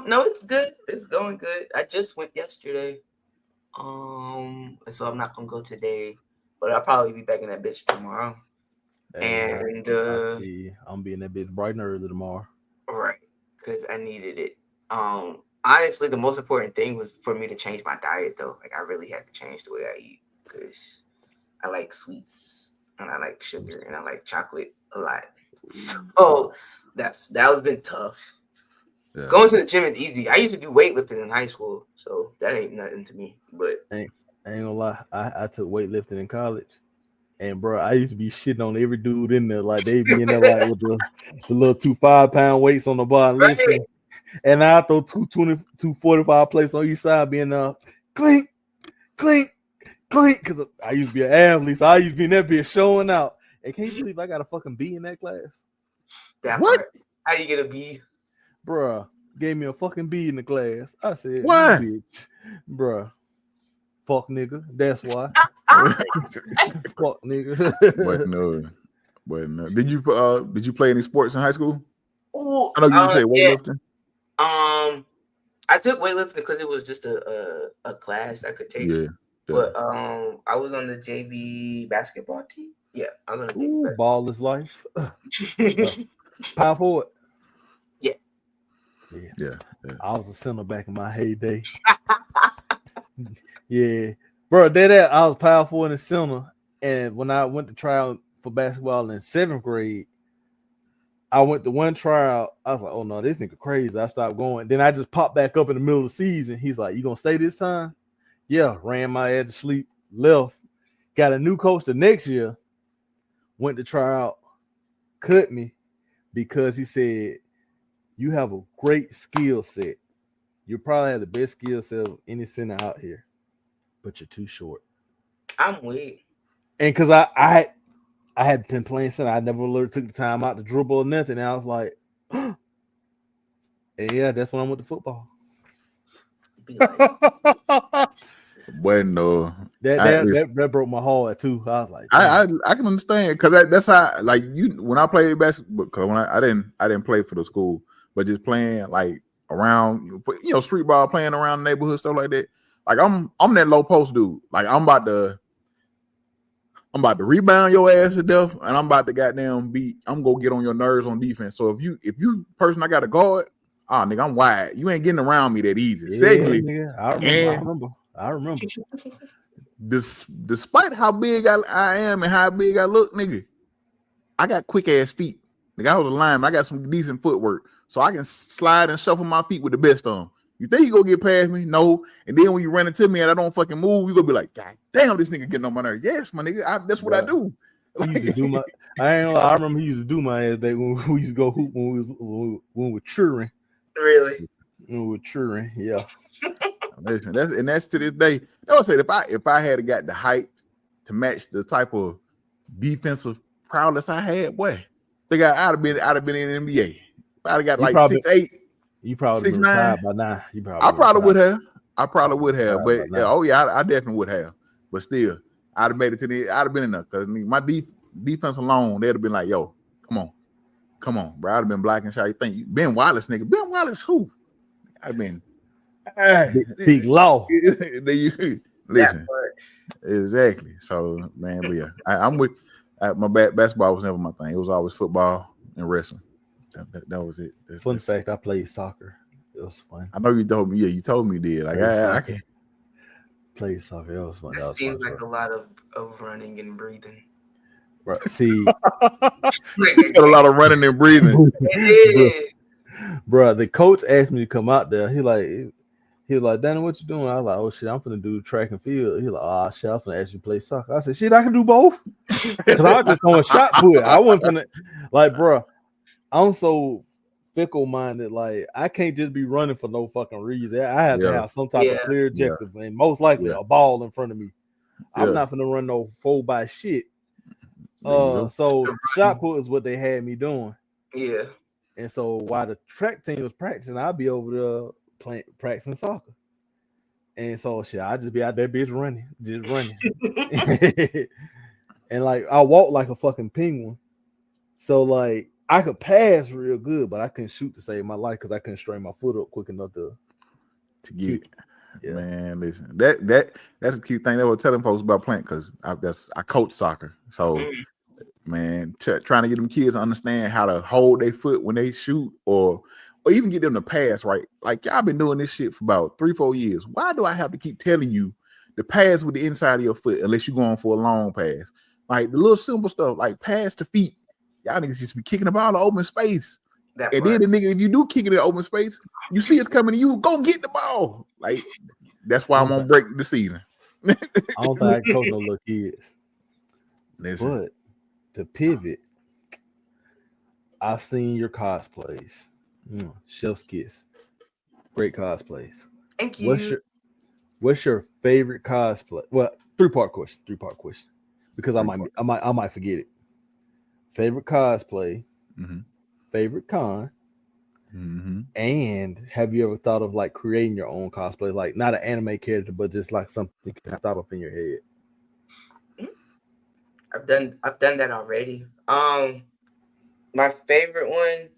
No, it's good. It's going good. I just went yesterday. So I'm not gonna go today, but I'll probably be back in that bitch tomorrow. And I'm being that bitch bright and early tomorrow. Right, because I needed it. Honestly, the most important thing was for me to change my diet, though. Like, I really had to change the way I eat, because I like sweets and I like sugar and I like chocolate a lot. So that has been tough. Yeah. Going to the gym is easy. I used to do weightlifting in high school, so that ain't nothing to me. But I ain't gonna lie, I took weightlifting in college, and bro, I used to be shitting on every dude in there. Like, they be in there like with the little 2 5-pound weights on the bar, right. And I throw 2 45 plates on each side, being clink, clink, clink. Because I used to be an athlete, so I used to be in that bitch showing out. And can you believe I got a fucking B in that class? What? Part. How do you get a B? Bruh, gave me a fucking B in the class. I said, what? Bitch. Bruh, fuck nigga. That's why. Fuck nigga. But no. Did you play any sports in high school? Ooh, I know you say weightlifting. Yeah. I took weightlifting because it was just a class I could take. Yeah. But I was on the JV basketball team. Yeah, I was on the JV. Ball is life. Power forward. Yeah. I was a center back in my heyday. Yeah, bro. I was power forward in the center, and when I went to try out for basketball in 7th grade, I went to one tryout. I was like, "Oh no, this nigga crazy." I stopped going. Then I just popped back up in the middle of the season. He's like, "You gonna stay this time?" Yeah. Ran my ass to sleep. Left. Got a new coach the next year. Went to try out. Cut me because he said, You have a great skill set. You probably have the best skill set of any center out here, but you're too short. I'm weak. And because I had been playing center, I never really took the time out to dribble or nothing. And I was like, and yeah, that's when I went to football. Be like, Bueno, that broke my heart too. I was like, I can understand because that's how like you when I played basketball because when I didn't play for the school, but just playing like around street ball, playing around the neighborhood stuff like that. Like I'm that low post dude. Like I'm about to rebound your ass to death, and I'm about to goddamn I'm gonna get on your nerves on defense. So if you person I got to guard, nigga, I'm wide. You ain't getting around me that easy. yeah, Secondly, nigga, I remember. Despite how big I am and how big I look, nigga, I got quick ass feet. Nigga, I was a lineman. I got some decent footwork, so I can slide and shuffle my feet with the best on. You think you gonna get past me? No. And then when you run into me and I don't fucking move, you gonna be like, God damn, this nigga getting on my nerves. Yes, my nigga, that's what I do. He used to do my. I remember he used to do my ass back when we used to go hoop when we were cheering. Really? When we were cheering, yeah. Listen, that's to this day. I would say if I had got the height to match the type of defensive prowess I had, boy, I think I'd have been in the NBA. I'd have got like 6'8". You probably 6'9". retired by now. I probably would have. I probably would have. I definitely would have. But still, I'd have made it to the. I'd have been enough because my defense alone, they'd have been like, "Yo, come on, bro." I'd have been black and shot. You think Ben Wallace, nigga? Ben Wallace, who? I'd have been big law. Listen, exactly. So, man, but yeah, I'm with. My basketball was never my thing. It was always football and wrestling. That was it. Fun fact: I played soccer. It was fun. I know you told me. Yeah, you told me you did. Like I can play soccer. It was fun. That seems like a lot of running and breathing. Right. See, got a lot of running and breathing. Bro, the coach asked me to come out there. He was like, Danny, what you doing? I was like, oh shit, I'm finna do track and field. He like, oh shit, I'm finna ask you to play soccer. I said, shit, I can do both. Cause I was just throwing shot put. I wasn't finna like, bro. I'm so fickle minded. Like, I can't just be running for no fucking reason. I have to have some type of clear objective, and most likely a ball in front of me. I'm not finna run no 4x shit. So shot put is what they had me doing. Yeah. And so while the track team was practicing, I'd be over there practicing soccer. And so shit, I just be out there bitch running. And like I walk like a fucking penguin. So like I could pass real good, but I couldn't shoot to save my life because I couldn't straighten my foot up quick enough to get it. Yeah. Man, listen, that's a key thing they were telling folks about playing because I coach soccer. So man, trying to get them kids to understand how to hold their foot when they shoot or even get them to pass right. Like y'all been doing this shit for about 3-4 years. Why do I have to keep telling you to pass with the inside of your foot unless you're going for a long pass? Like the little simple stuff, like pass to feet. Y'all niggas just be kicking the ball in open space. Then the nigga, if you do kick it in open space, you see it's coming to you, go get the ball. Like that's why I'm on break this season. I don't think I can coach no little kids. But to pivot, I've seen your cosplays. Chef's kiss. Great cosplays. Thank you. What's your favorite cosplay? Well, three-part question. Because I might forget it. Favorite cosplay, favorite con, and have you ever thought of like creating your own cosplay, like not an anime character, but just like something you can thought up in your head? I've done that already. My favorite one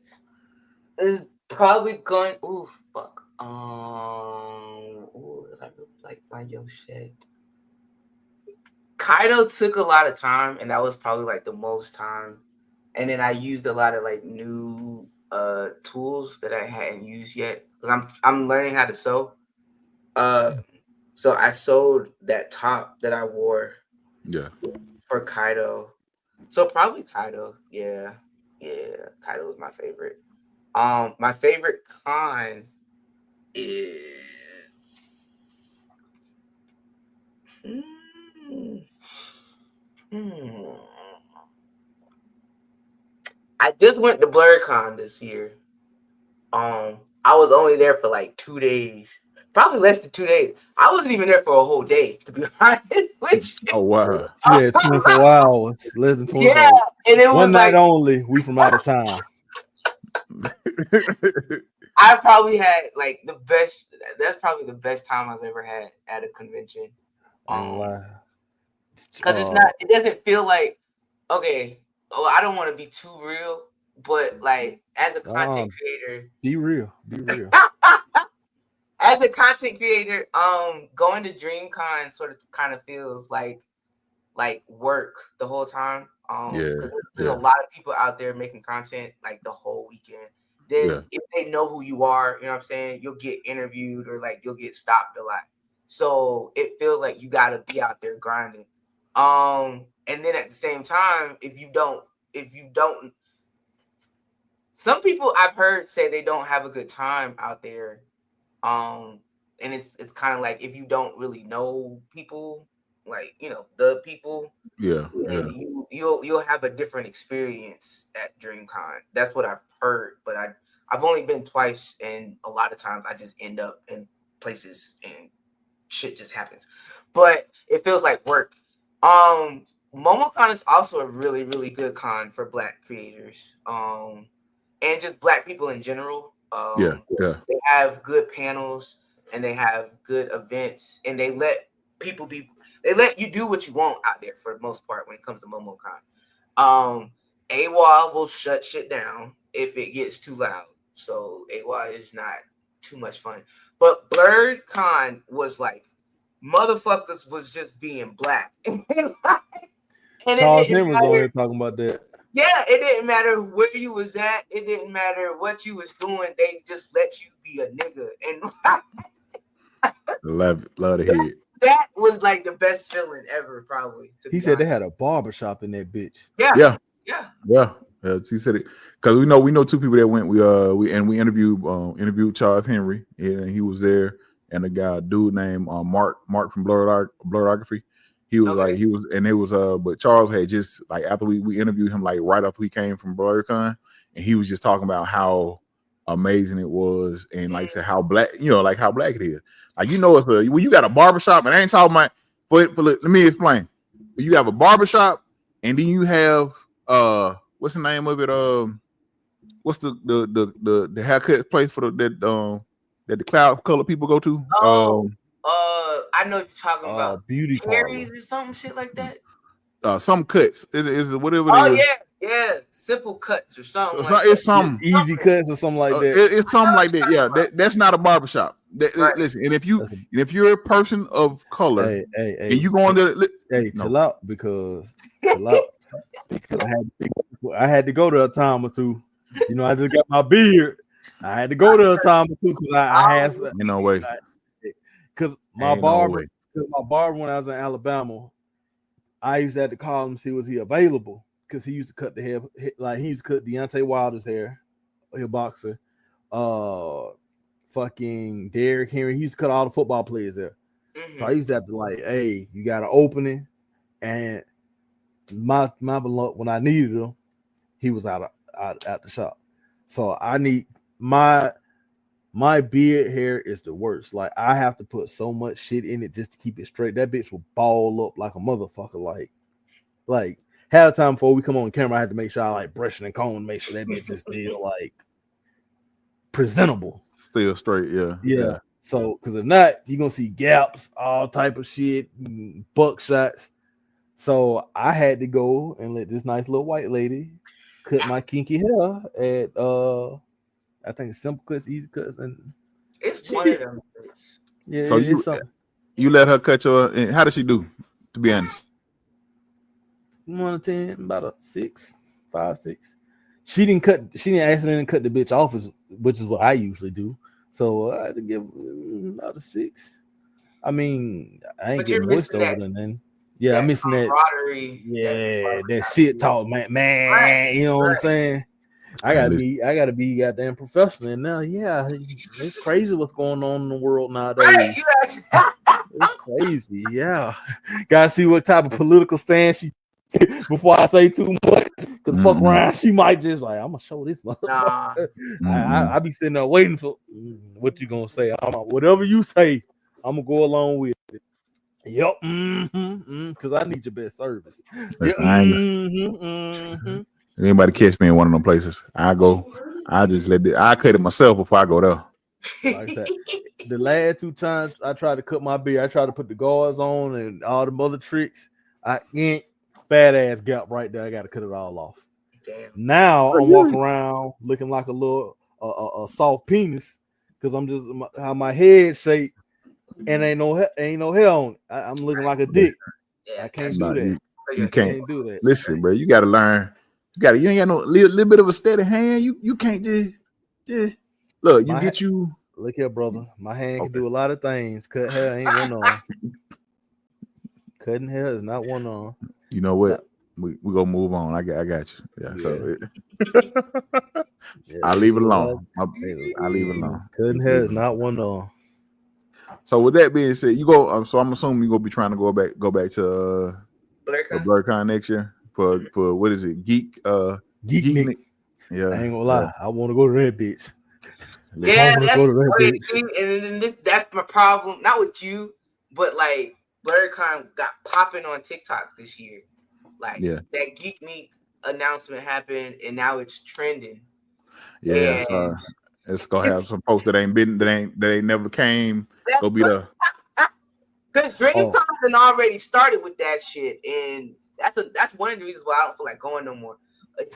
is probably going. Ooh, fuck. I really like my Yoshi. Kaido took a lot of time, and that was probably like the most time. And then I used a lot of like new tools that I hadn't used yet because I'm learning how to sew. So I sewed that top that I wore. Yeah. For Kaido. So probably Kaido. Yeah. Kaido was my favorite. My favorite con is I just went to BlurCon this year. I was only there for like 2 days, probably less than 2 days. I wasn't even there for a whole day, to be honest with you. Oh wow. Yeah, 24 hours, less than 24 Yeah, hours. and it was One night like only. We from out of town. I probably had like the best. That's probably the best time I've ever had at a convention. Because it's not. It doesn't feel like okay. Oh, I don't want to be too real, but like as a content creator, be real. Be real. As a content creator, going to DreamCon sort of kind of feels like work the whole time. Because there's a lot of people out there making content like the whole weekend. Then if they know who you are, you know what I'm saying, you'll get interviewed or like you'll get stopped a lot. So it feels like you gotta be out there grinding. And then at the same time, if you don't, some people I've heard say they don't have a good time out there. And it's kind of like if you don't really know people, like the people, you'll have a different experience at DreamCon. That's what I've heard, but I've only been twice, and a lot of times I just end up in places and shit just happens. But it feels like work. MomoCon is also a really, really good con for Black creators, and just Black people in general. They have good panels and they have good events, and they let you do what you want out there for the most part when it comes to MomoCon. AWA will shut shit down if it gets too loud. So AWA is not too much fun. But Blurred Con was like motherfuckers was just being Black. And Charles Henry was on here talking about that. Yeah, it didn't matter where you was at. It didn't matter what you was doing. They just let you be a nigga. And love to hear it. That was like the best feeling ever, probably. He said they had a barbershop in that bitch. Yeah. He said it because we know two people that went. We interviewed Charles Henry, and he was there, and a dude named Mark from Blurography. He was but Charles had just like after we interviewed him, like right after we came from BlurCon, and he was just talking about how amazing it was, and like said how Black, like how Black it is. Like it's when you got a barbershop, and I ain't talking about. But let me explain. You have a barbershop, and then you have what's the name of it? What's the haircut place for that the cloud color people go to? I know what you're talking about. Beauty Harry's or some shit like that. Some cuts. Is it whatever it is? Yeah. Simple cuts or something. So it's some easy cuts or something like that. It's something like that. Yeah, that's not a barbershop. Listen, and if you're a person of color, and you go on there, chill out because I had to go to a time or two. I just got my beard. I had to go to a time or two because I had no way. Because my barber when I was in Alabama, I used to have to call him see was he available because he used to cut the hair, like he used to cut Deontay Wilder's hair, a boxer, fucking Derrick Henry. He used to cut all the football players there. Mm-hmm. So I used to have to like, hey, you got an opening, and my beloved, when I needed him, he was out the shop. So I need my beard hair is the worst. Like I have to put so much shit in it just to keep it straight. That bitch will ball up like a motherfucker. Like half the time before we come on camera, I had to make sure I like brushing and combing, make sure that bitch is still like presentable, still straight. Yeah. So because if not, you're gonna see gaps, all type of shit, buckshots. So I had to go and let this nice little white lady cut my kinky hair at I think Simple Cuts, Easy Cuts, and it's one of them. Yeah. So you let her cut your. And how did she do? To be honest, 1 to 10, about a 6, 5, 6. She didn't accidentally cut the bitch off, which is what I usually do. So I had to give about a 6. I mean, I ain't getting moist over then. Yeah, I'm missing that. Yeah, that shit talk, man. Right, you know what I'm saying? I gotta be goddamn professional now. Yeah, it's crazy what's going on in the world nowadays. Right, it's crazy. Yeah, gotta see what type of political stance she before I say too much. Cause fuck around, she might just like, I'm gonna show this motherfucker. I be sitting there waiting for what you gonna say. Whatever you say, I'm gonna go along with it. Yep, because I need your best service. Yep, Anybody catch me in one of them places, I just I cut it myself before I go there. Like I said, the last 2 times I tried to cut my beard, I tried to put the guards on and all the other tricks. I ain't fat ass gap right there. I got to cut it all off. Damn. Now I'm walking around looking like a little a soft penis because I'm just how my head shaped and ain't no hair on it. I'm looking like a dick. I can't do that. You can't do that. Listen, bro, you got to learn. You ain't got no little bit of a steady hand. You can't just look. Look here, brother. My hand can do a lot of things. Cut hair ain't one on. Cutting hair is not one on. You know what? We gonna move on. I got you. Yeah. So I leave it alone. I leave it alone. Cutting hair is not one on. So with that being said, you go. So I'm assuming you're gonna be trying to go back to BlurCon next year for what is it? Geek Nick. Yeah. I ain't gonna lie. I want to go to that bitch. Yeah, that's my problem. Not with you, but like BlurCon got popping on TikTok this year. Like that Geek Meet announcement happened, and now it's trending. Yeah, so it's gonna have some folks that ain't never came. Go be there. Because DreamCon already started with that shit, and that's one of the reasons why I don't feel like going no more.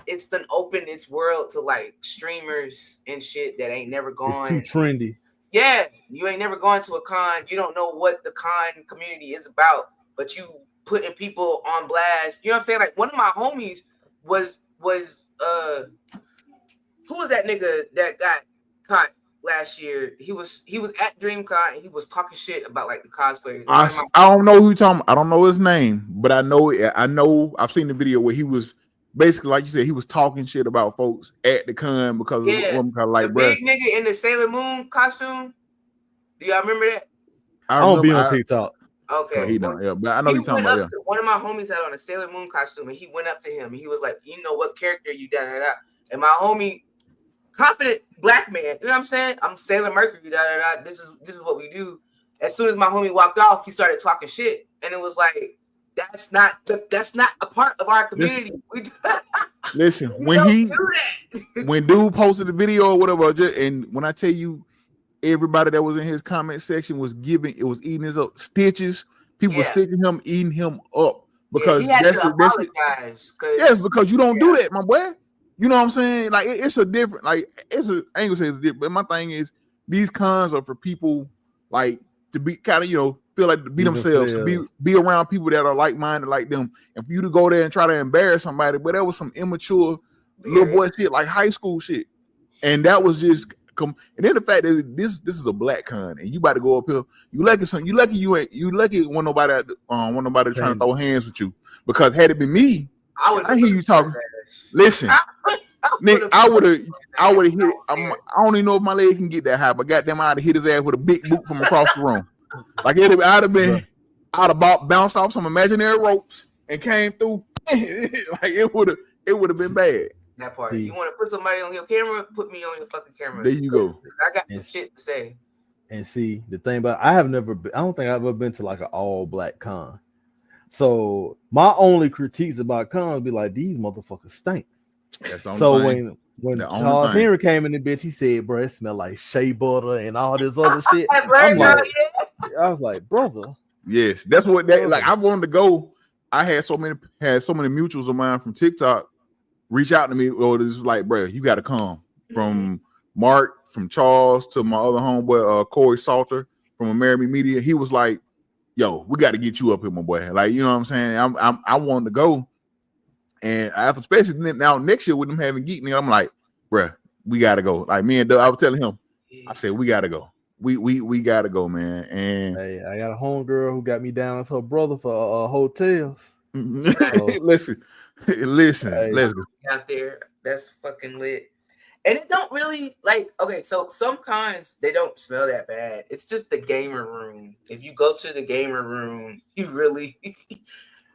It's done opened its world to like streamers and shit that ain't never gone. It's too trendy. Yeah, you ain't never gone to a con. You don't know what the con community is about, but you putting people on blast. You know what I'm saying? Like one of my homies was who was that nigga that got caught last year? He was at DreamCon and he was talking shit about like the cosplayers. I don't know who you're talking about. I don't know his name, but I know I've seen the video where he was basically, like you said, he was talking shit about folks at the con because of one kind of like, the big nigga in the Sailor Moon costume. Do y'all remember that? I don't be on TikTok. Okay, so he don't. Yeah, but I know you're talking about. One of my homies had on a Sailor Moon costume, and he went up to him, and he was like, "You know what character you da da da?" And my homie, confident black man, you know what I'm saying? I'm Sailor Mercury, da da da. This is what we do. As soon as my homie walked off, he started talking shit, and it was like, that's not a part of our community. Listen, when dude posted the video or whatever, and when I tell you, everybody that was in his comment section was eating his up stitches. People were sticking him, eating him up because that's because you don't do that, my boy. You know what I'm saying? Like it's a different, like I ain't gonna say it's different, but my thing is these cons are for people like to be kind of feel like to be themselves, to be around people that are like minded like them. And for you to go there and try to embarrass somebody, but that was some immature little boy shit, like high school shit, and that was just. And then the fact that this is a black con and you about to go up here, you lucky when nobody trying to throw hands with you, because had it been me, I hear you talking. Listen, Nick, I would have hit. I don't even know if my legs can get that high, but goddamn, I'd have hit his ass with a big boot from across the room. Like I'd have bounced off some imaginary ropes and came through. Like it would have been bad. That part. You want to put somebody on your camera? Put me on your fucking camera. There you go. I got some shit to say. And see, the thing about I don't think I've ever been to like an all black con. So my only critiques about cons be like, these motherfuckers stink. So when Charles Henry came in the bitch, he said, bro, it smell like shea butter and all this other shit. I was like, brother. Yes, that's what that like. I wanted to go. I had so many mutuals of mine from TikTok reach out to me. Oh, this is like, bro, you got to come. From Mark, from Charles to my other homeboy, Corey Salter from American Media. He was like, yo, we got to get you up here, my boy. Like, you know what I'm saying? I wanted to go. And after, especially now next year with them having Geek Meet, I'm like, bro, we got to go. Like me and Doug, I was telling him, I said, we got to go. We got to go, man. And hey, I got a homegirl who got me down as her brother for hotels. So, listen, hey, let's go out there. That's fucking lit. And it don't really like, okay, so some cons they don't smell that bad. It's just the gamer room. If you go to the gamer room, you really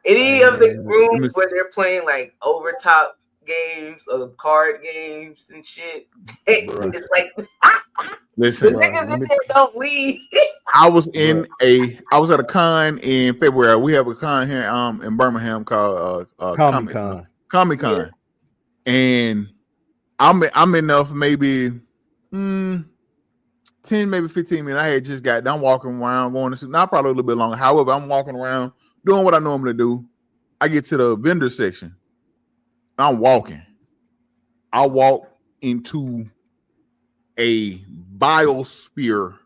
Any of the rooms where they're playing like overtop games or card games and shit, it's like listen, the niggas in there don't leave. I was at a con in February. We have a con here in Birmingham called Comic-Con. Yeah. And I'm in there for maybe 10, maybe 15 minutes. I had just got done walking around, going to sleep. Now probably a little bit longer. However, I'm walking around doing what I normally do. I get to the vendor section. I'm walking. I walk into a biosphere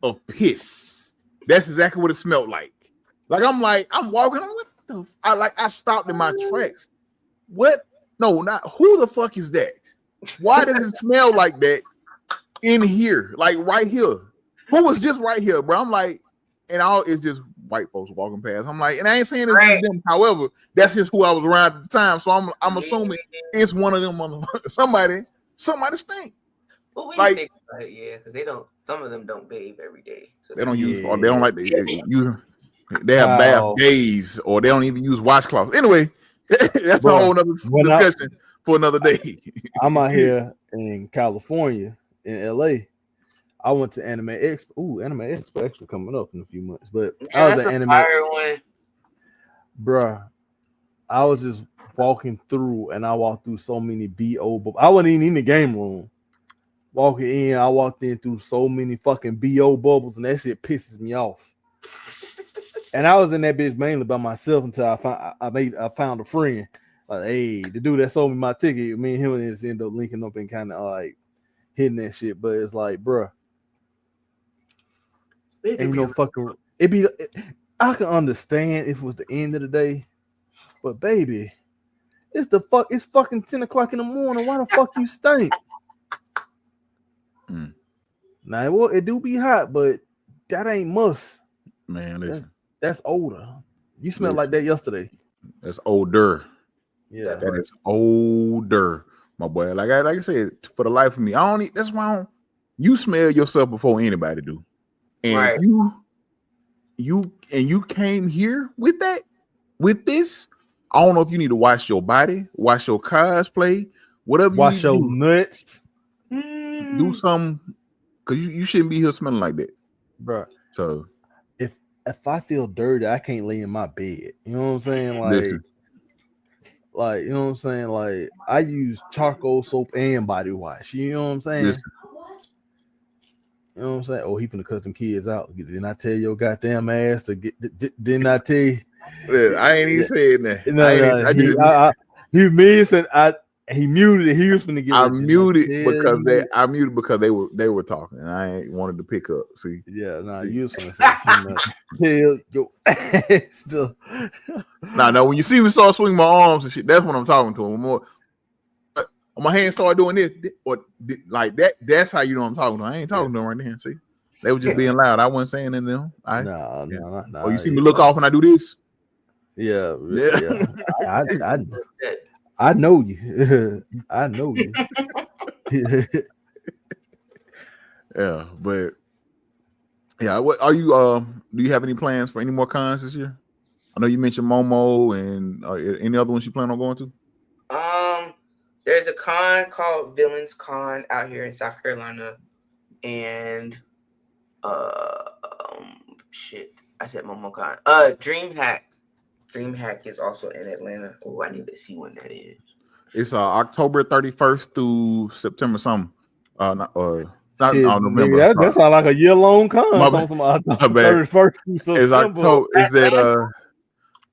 of piss. That's exactly what it smelled like. I'm walking. What the? I stopped in my tracks. What? No, not who the fuck is that? Why does it smell like that in here? Like right here. Who was just right here, bro? I'm like, and all it's just white folks walking past. I'm like, and I ain't saying it's them. However, that's just who I was around at the time. So I'm assuming it's one of them somebody stink. Well, we think about it, yeah, because they don't. Some of them don't bathe every day. So they don't use, or they don't like to use. They have bath days, or they don't even use washcloths. Anyway, that's a whole other discussion for another day. I'm out here in California, in LA. I went to Anime Expo. Ooh, Anime Expo actually coming up in a few months. But I was at Anime one. Bruh, I was just walking through, and I walked through so many BO. I wasn't even in the game room. Walking in, I walked in through so many fucking BO bubbles, and that shit pisses me off. And I was in that bitch mainly by myself until I found a friend. Like, hey, the dude that sold me my ticket, me and him just ended up linking up and kind of like hitting that shit. But it's like, bruh, ain't no fucking. I can understand if it was the end of the day, but baby, it's fucking 10 o'clock in the morning. Why the fuck you stink? Now, well, it do be hot, but that ain't must. Man, listen. That's older. You smelled like that yesterday. That's older. Yeah, that is older, my boy. Like I said, for the life of me, I don't need. That's why you smell yourself before anybody do. And you came here with this. I don't know if you need to wash your body, wash your cosplay, whatever. Wash your nuts. Do something, because you shouldn't be here smelling like that, bro. So if I feel dirty, I can't lay in my bed. You know what I'm saying? Like you know what I'm saying? Like I use charcoal soap and body wash. You know what I'm saying? Listen. You know what I'm saying? Oh, he finna cut them kids out. Didn't I tell your goddamn ass to get? Didn't I tell you? I ain't even saying that. He muted it. He was finna get. I muted because they were talking, and I ain't wanted to pick up. See? Yeah, you was finna say, tell your ass still. No. When you see me start swinging my arms and shit, that's when I'm talking to him. More, my hands start doing this or like that. That's how you know I'm talking to him. I ain't talking to them right now. See, they were just being loud. I wasn't saying anything to them. No. Oh, you see me look off when I do this? Yeah. I know you. I know you. Yeah, but yeah. What are you? Do you have any plans for any more cons this year? I know you mentioned Momo, and any other ones you plan on going to? There's a con called Villains Con out here in South Carolina, and shit, I said MomoCon. DreamHack is also in Atlanta. Oh, I need to see when that is. It's October 31st through September something. November. That sounds like a year-long con. October 31st through September.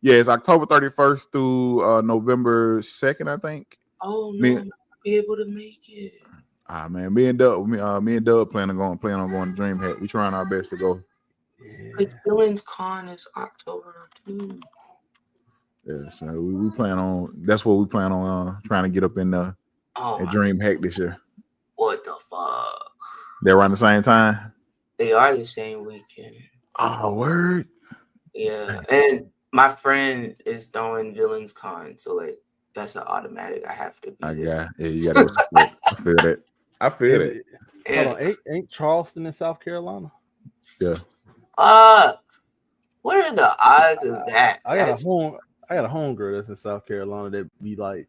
It's October 31st through November 2nd, I think. Oh no, I'll be able to make it. Man, me and Dub plan on going to DreamHack. We trying our best to go. Because Villains Con is October 2. Yeah, so we plan on. That's what we plan on trying to get up in at DreamHack this year. What the fuck? They're around the same time. They are the same weekend. Oh, word. Yeah, and my friend is throwing Villains Con, so like that's an automatic. I have to be. You got to. I feel it. Yeah. Hold on, ain't Charleston in South Carolina? Yeah. What are the odds of that? I got a homegirl that's in South Carolina that be like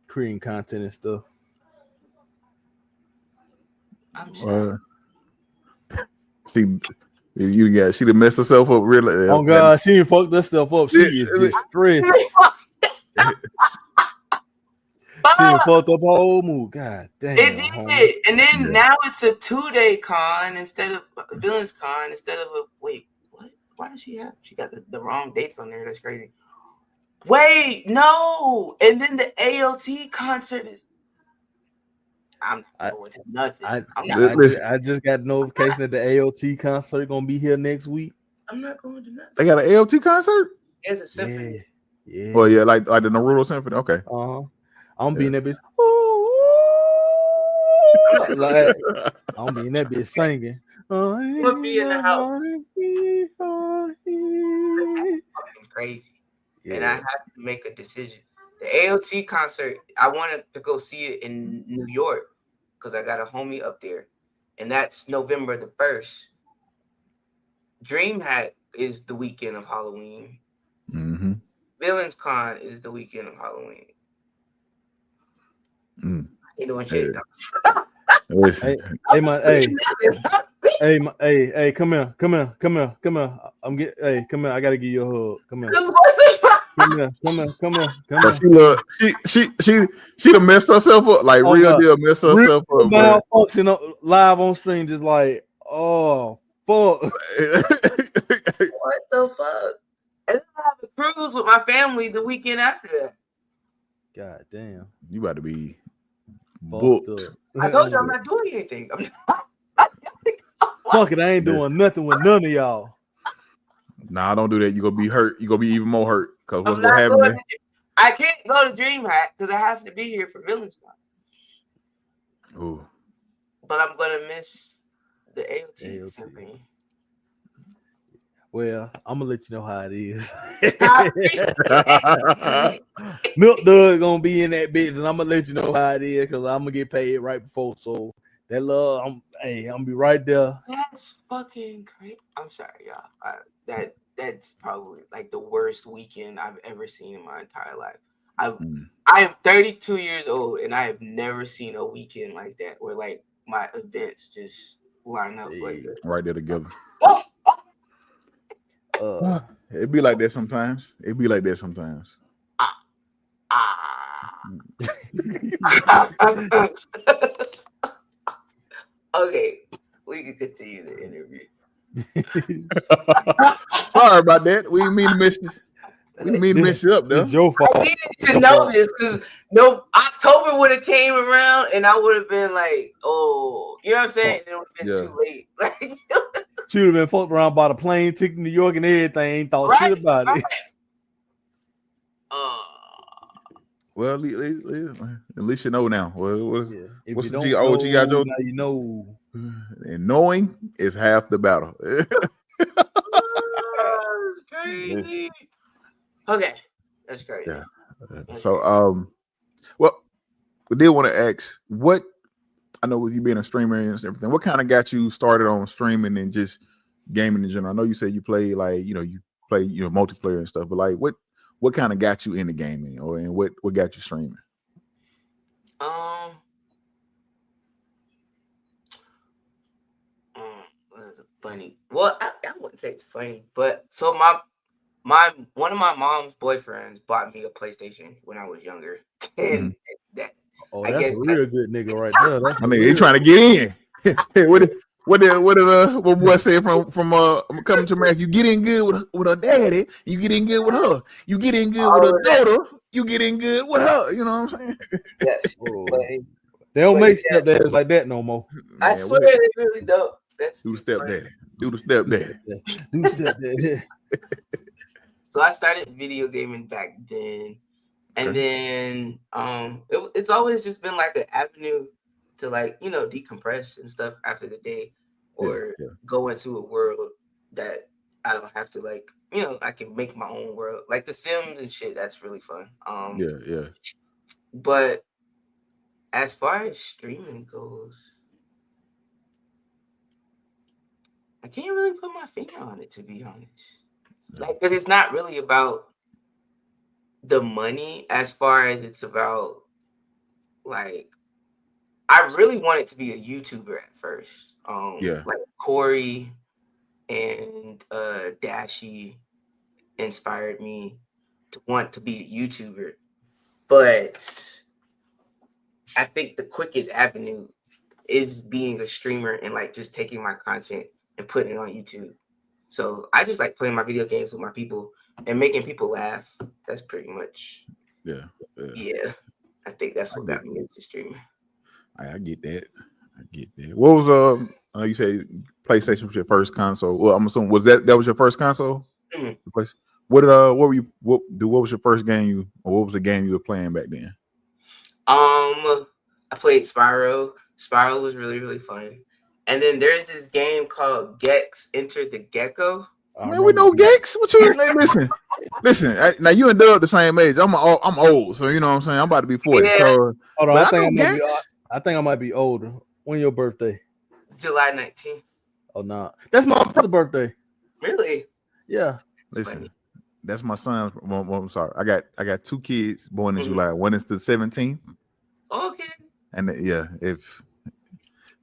creating content and stuff. I'm sure. She done messed herself up really. Oh God, she done fucked herself up. She is distressed. She done fucked up her whole mood. God damn. It did. Homie. And then now it's a 2-day con instead of Villains Con instead of a wait, what? Why does she got the wrong dates on there? That's crazy. Wait, no. And then the AOT concert is I'm not going to nothing. I just got notification that the AOT concert gonna be here next week. I'm not going to nothing. They got an AOT concert? It's a symphony. Yeah. Well, yeah, like the Naruto Symphony. Okay. I'm being that bitch. Like, I'm being that bitch singing. We'll be in the house. Fucking crazy. Yeah. And I have to make a decision. The AOT concert, I wanted to go see it in New York because I got a homie up there. And that's November the 1st. DreamHack is the weekend of Halloween. Mm-hmm. Villains Con is the weekend of Halloween. You doing shit? Hey, come here. I'm come here. I gotta give you a hug. Come here. Come here. She done messed herself up. Like real deal messed herself up. Malfunction live on stream, just like, oh fuck. What the fuck? And then I have a cruise with my family the weekend after that. God damn. You about to be booked. I told you I'm not doing anything. Fuck it, I ain't doing nothing with none of y'all. Nah, don't do that. You're gonna be hurt. You're gonna be even more hurt. Cause what's gonna happen? I can't go to DreamHack because I have to be here for Villains Con. Ooh. But I'm gonna miss the AOT symphony. Well, I'm gonna let you know how it is. Milk Dud gonna be in that bitch, and I'm gonna let you know how it is because I'm gonna get paid right before. So that love, I'm gonna be right there. That's fucking great. I'm sorry, y'all. That's probably like the worst weekend I've ever seen in my entire life. I am 32 years old, and I have never seen a weekend like that where like my events just line up like that. Right there together. It'd be like that sometimes. Okay, we can continue the interview. Sorry about that. We didn't mean to mess you. We didn't mean to mess you up, though. It's your fault. I needed to know this because October would have came around and I would have been like, oh, you know what I'm saying? It would have been too late. She would have been fucked around by the plane ticket to New York and everything. Ain't thought shit about it. Well, at least you know now. What's the G? Oh, G got Joe? Now you know. And knowing is half the battle. Crazy. Okay, that's great. Yeah. So, well, we did want to ask what. I know with you being a streamer and everything, what kind of got you started on streaming and just gaming in general? I know you said you play multiplayer and stuff, but like what kind of got you into gaming and what got you streaming? This is funny. Well, I wouldn't say it's funny, but so one of my mom's boyfriends bought me a PlayStation when I was younger. And that's a real good nigga right there. He trying to get in. What boy said from coming to America? You get in good with her daddy. You get in good with her. You get in good with her daughter. You get in good with her. You know what I'm saying? Yes. They don't make stepdads like that no more. I swear they really don't. That's do the stepdaddy. Do the stepdaddy. Do the stepdaddy. So I started video gaming back then. And then it's always just been like an avenue to like, decompress and stuff after the day or go into a world that I don't have to like, I can make my own world. Like The Sims and shit, that's really fun. Yeah. But as far as streaming goes, I can't really put my finger on it, to be honest. Like, because it's not really about the money as far as it's about, like, I really wanted to be a YouTuber at first. Like Corey and Dashi inspired me to want to be a YouTuber. But I think the quickest avenue is being a streamer and like just taking my content and putting it on YouTube. So I just like playing my video games with my people and making people laugh. That's pretty much yeah. I think that's what got me into streaming. I get that. What was you say PlayStation was your first console? Well, I'm assuming that was your first console? Mm-hmm. What was your first game what was the game you were playing back then? I played Spyro. Spyro was really, really fun. And then there's this game called Gex Enter the Gecko. Man, we know Gex. What you listen? Now you and Doug the same age. I'm old, so you know what I'm saying. I'm about to be 40. Yeah. So hold on, I think I might be older. When your birthday? July 19th. Oh no, that's my brother's birthday. Really? Yeah. Listen, that's my son. Well, I'm sorry. I got 2 kids born in July. One is the 17th. Okay. And if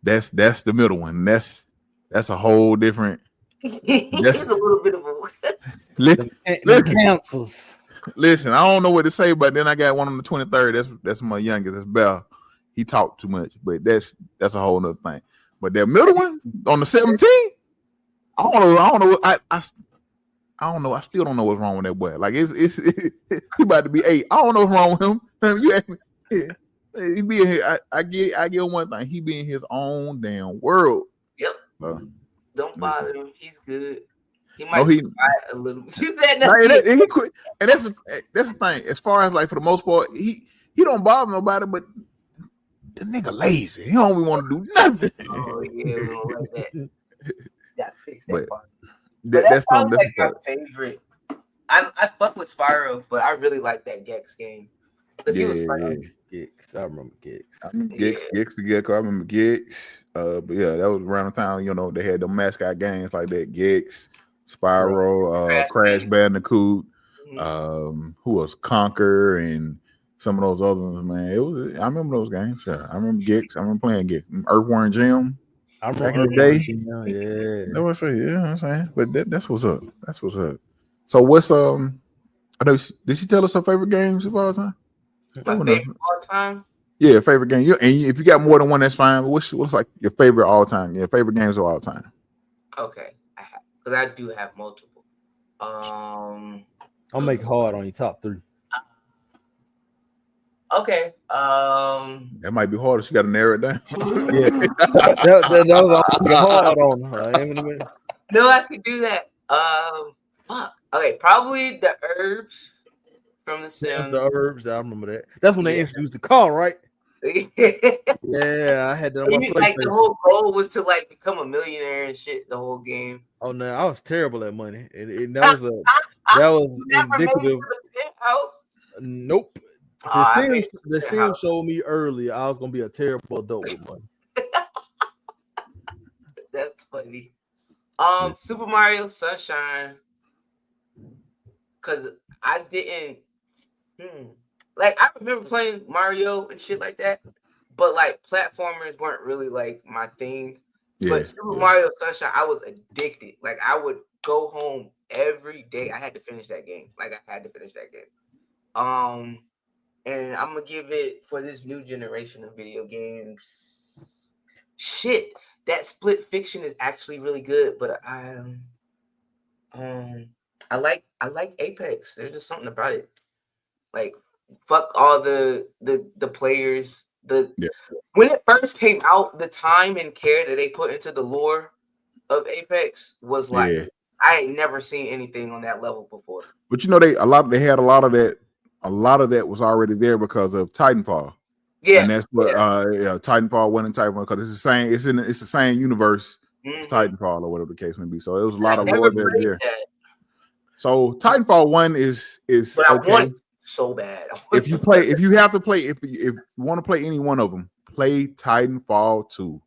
that's the middle one. That's a whole different. That's a little bit of a listen, cancels. Listen, I don't know what to say, but then I got one on the 23rd. That's my youngest. That's Bell. He talked too much, but that's a whole nother thing. But that middle one on the 17th, I don't know. I don't know. I still don't know what's wrong with that boy. Like it's he about to be 8. I don't know what's wrong with him. You ask me, he be in here. I get one thing. He be in his own damn world. Yep. Don't bother him. He's good. He might be a little bit. You said and he quit. And that's the thing. As far as like for the most part, he don't bother nobody, but the nigga lazy. He don't even want to do nothing. Oh yeah, we don't like that. Gotta fix that part. That's probably like my favorite. I fuck with Spyro, but I really like that Gex game. He was fun. Gex. I remember Gex. Gex the Gecko. I remember Gex. But yeah, that was around the time, they had the mascot games like that. Gex, Spyro, Crash Bandicoot, who was Conquer, and some of those other ones, man. I remember those games. Yeah, I remember Gex. I remember playing Gex. Earthworm Jim. I remember back in the day. Yeah. That's what I say. Yeah, I'm saying. But that's what's up. That's what's up. So what's did she tell us her favorite games of all time? My favorite all time? Yeah, favorite game. If you got more than one, that's fine. But what's like your favorite all time? Your favorite games of all time? Okay, because I do have multiple. I'll make it hard on your top 3. Okay. That might be harder. She got to narrow it down. Yeah, that was hard on her. No, I could do that. Fuck. Okay, probably the herbs from The Sims. The herbs. I remember that. That's when they introduced the car, right? Yeah, I had that on my PlayStation. Like the whole goal was to like become a millionaire and shit. The whole game. Oh no, I was terrible at money, and that was indicative. Nope. The Sims showed me early I was gonna be a terrible adult with money. That's funny. Super Mario Sunshine, because I didn't. Like I remember playing Mario and shit like that, but like platformers weren't really like my thing. But Super Mario Sunshine, I was addicted. Like I would go home every day. I had to finish that game. And I'm gonna give it for this new generation of video games. Shit, that Split Fiction is actually really good, but I like Apex. There's just something about it. Like fuck all the players. When it first came out, the time and care that they put into the lore of Apex was like I ain't never seen anything on that level before. But they had a lot of that. A lot of that was already there because of Titanfall. Yeah, and that's what Titanfall went in Titanfall because it's the same. It's the same universe as Titanfall or whatever the case may be. So it was a lot of lore there. So Titanfall 1 is but I want so bad. If you want to play any one of them, play Titanfall 2.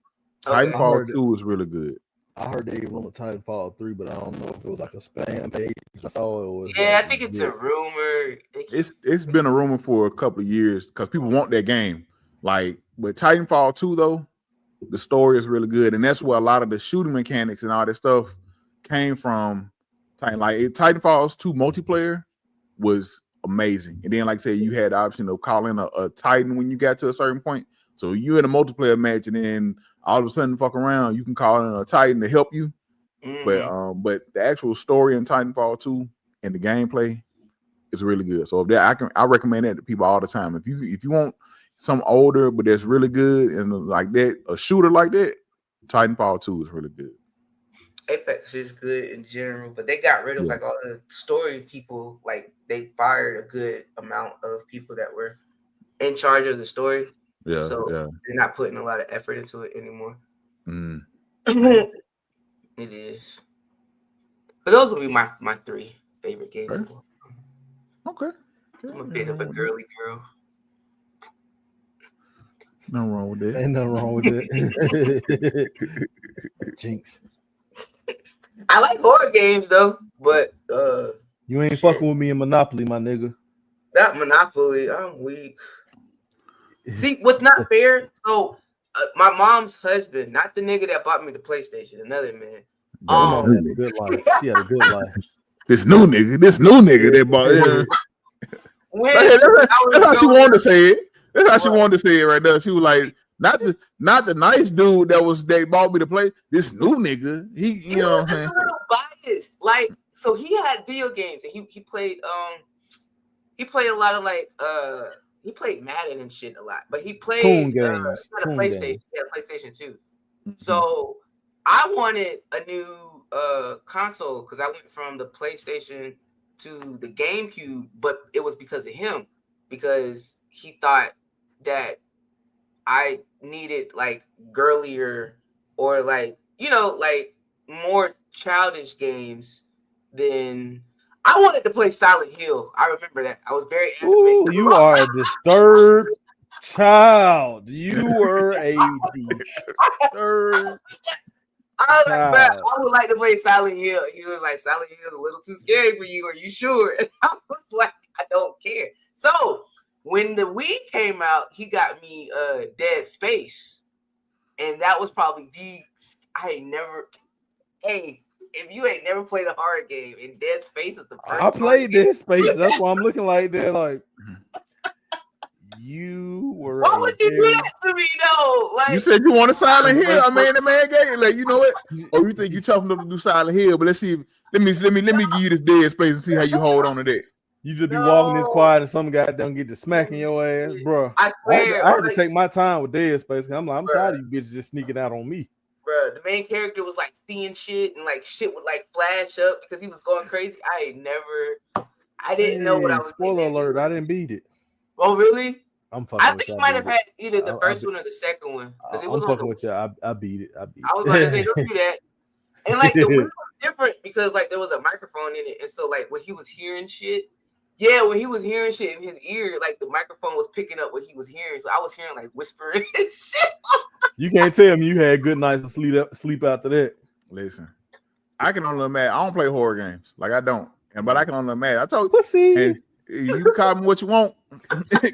Titanfall 2 is really good. I heard they rumored Titanfall 3, but I don't know if it was like a spam page I saw it. Or yeah, like, I think it's a rumor. It's been a rumor for a couple of years because people want that game. Like with Titanfall 2, though, the story is really good, and that's where a lot of the shooting mechanics and all that stuff came from. Like Titanfall 2 multiplayer was amazing, and then like I said, you had the option of calling a Titan when you got to a certain point. So you in a multiplayer match, and then all of a sudden, fuck around, you can call in a Titan to help you. Mm-hmm. But the actual story in Titanfall 2 and the gameplay is really good. So if that I recommend that to people all the time. If you want some older but that's really good and like that, a shooter like that, Titanfall 2 is really good. Apex is good in general, but they got rid of like all the story people. Like they fired a good amount of people that were in charge of the story. Yeah, so yeah. They're not putting a lot of effort into it anymore. It is. But those would be my 3 favorite games. Okay. I'm a bit of a girly girl. Nothing wrong with that. Ain't nothing wrong with that. Jinx. I like horror games though, but you ain't fucking with me in Monopoly, my nigga. That Monopoly, I'm weak. See, what's not fair? So, my mom's husband, not the nigga that bought me the PlayStation, another man. Had a good life. She had a good life. This new nigga that bought it. That's how she wanted to say it. That's how she wanted to say it right there. She was like, not the nice dude that bought me to play. This new nigga, you know what I'm saying? A little biased. Like, so he had video games and he played a lot of like he played Madden and shit a lot, but he played games. He had a PlayStation 2. Mm-hmm. So I wanted a new console because I went from the PlayStation to the GameCube, but it was because of him, because he thought that I needed like girlier or like, you know, like more childish games than I wanted to play Silent Hill. I remember that. I was very adamant. Ooh, you are a disturbed child. You were a disturbed I was like, bro, I would like to play Silent Hill. He was like, Silent Hill is a little too scary for you. Are you sure? And I was like, I don't care. So when the Wii came out, he got me Dead Space. And that was probably if you ain't never played a horror game, in Dead Space is the first. I played Dead Space. That's why I'm looking like that. Like, you were. Why would you do that to me, though? Like, you said you want a Silent Hill. I mean, the man gave like, you know what? Oh, you think you tough enough to do Silent Hill? But let's see. Let me give you this Dead Space and see how you hold on to that. You just be walking this quiet and some guy don't get to smacking your ass, bro. I swear, I had to take my time with Dead Space. I'm tired of you bitches just sneaking out on me. Bro, the main character was like seeing shit and like shit would like flash up because he was going crazy. I didn't know what I was. Spoiler alert! I didn't beat it. Oh really? I'm fucking. I think you might have had either the first one or the second one. I'm fucking with you. I beat it. I was about to say don't do that. And like the Wii was different because like there was a microphone in it, and so like when he was hearing shit. Yeah, when he was hearing shit in his ear, like the microphone was picking up what he was hearing. So I was hearing like whispering and shit. You can't tell me you had good nights of sleep after that. Listen, I can only imagine. I don't play horror games. Like I don't. But I can only imagine. I told you. Pussy. You call me what you want.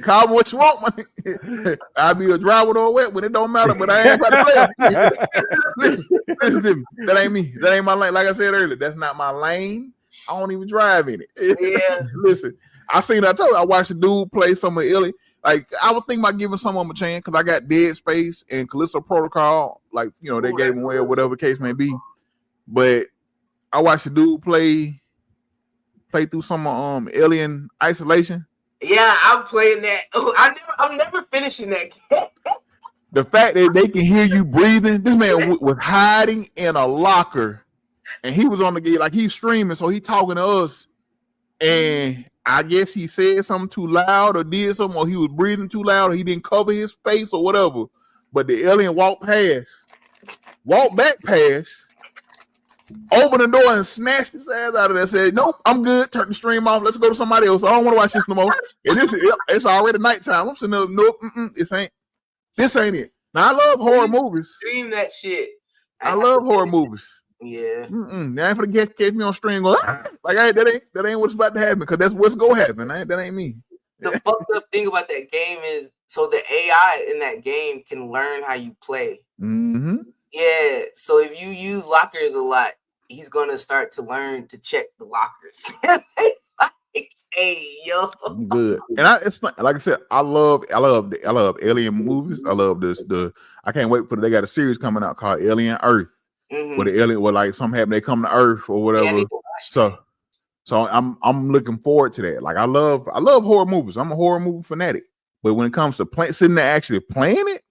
Call me what you want, man. I'll be a dry one or wet when it don't matter, but I ain't about to play. Listen to me. That ain't me. That ain't my lane. Like I said earlier, that's not my lane. I don't even drive in it. Yeah. Listen, I watched a dude play some of Illy. Like, I would think about giving someone a chance because I got Dead Space and Callisto Protocol. Like, you know, they gave them away or whatever the case may be. But I watched a dude play through some Alien Isolation. Yeah, I'm playing that. I'm never finishing that game. The fact that they can hear you breathing, this man was hiding in a locker. And he was on the game, like he's streaming, so he talking to us. And I guess he said something too loud or did something, or he was breathing too loud, or he didn't cover his face or whatever. But the alien walked back past, opened the door and snatched his ass out of there. Said, "Nope, I'm good. Turn the stream off. Let's go to somebody else. I don't want to watch this no more." And it's already nighttime. I'm sitting there, nope, this ain't it. Now I love horror movies. Stream that shit. I love horror movies. Yeah. They ain't for the catch me on string. Like that ain't what's about to happen because that's what's gonna happen. That ain't me. The fucked up thing about that game is, so the AI in that game can learn how you play. Mm-hmm. Yeah. So if you use lockers a lot, he's gonna start to learn to check the lockers. It's like, hey, yo. I'm good. And it's like I said, I love alien movies. I love this. I can't wait for they got a series coming out called Alien Earth. Where the alien, where like something happened, they come to Earth or whatever. So I'm looking forward to that. Like I love horror movies. I'm a horror movie fanatic. But when it comes to sitting there actually playing it,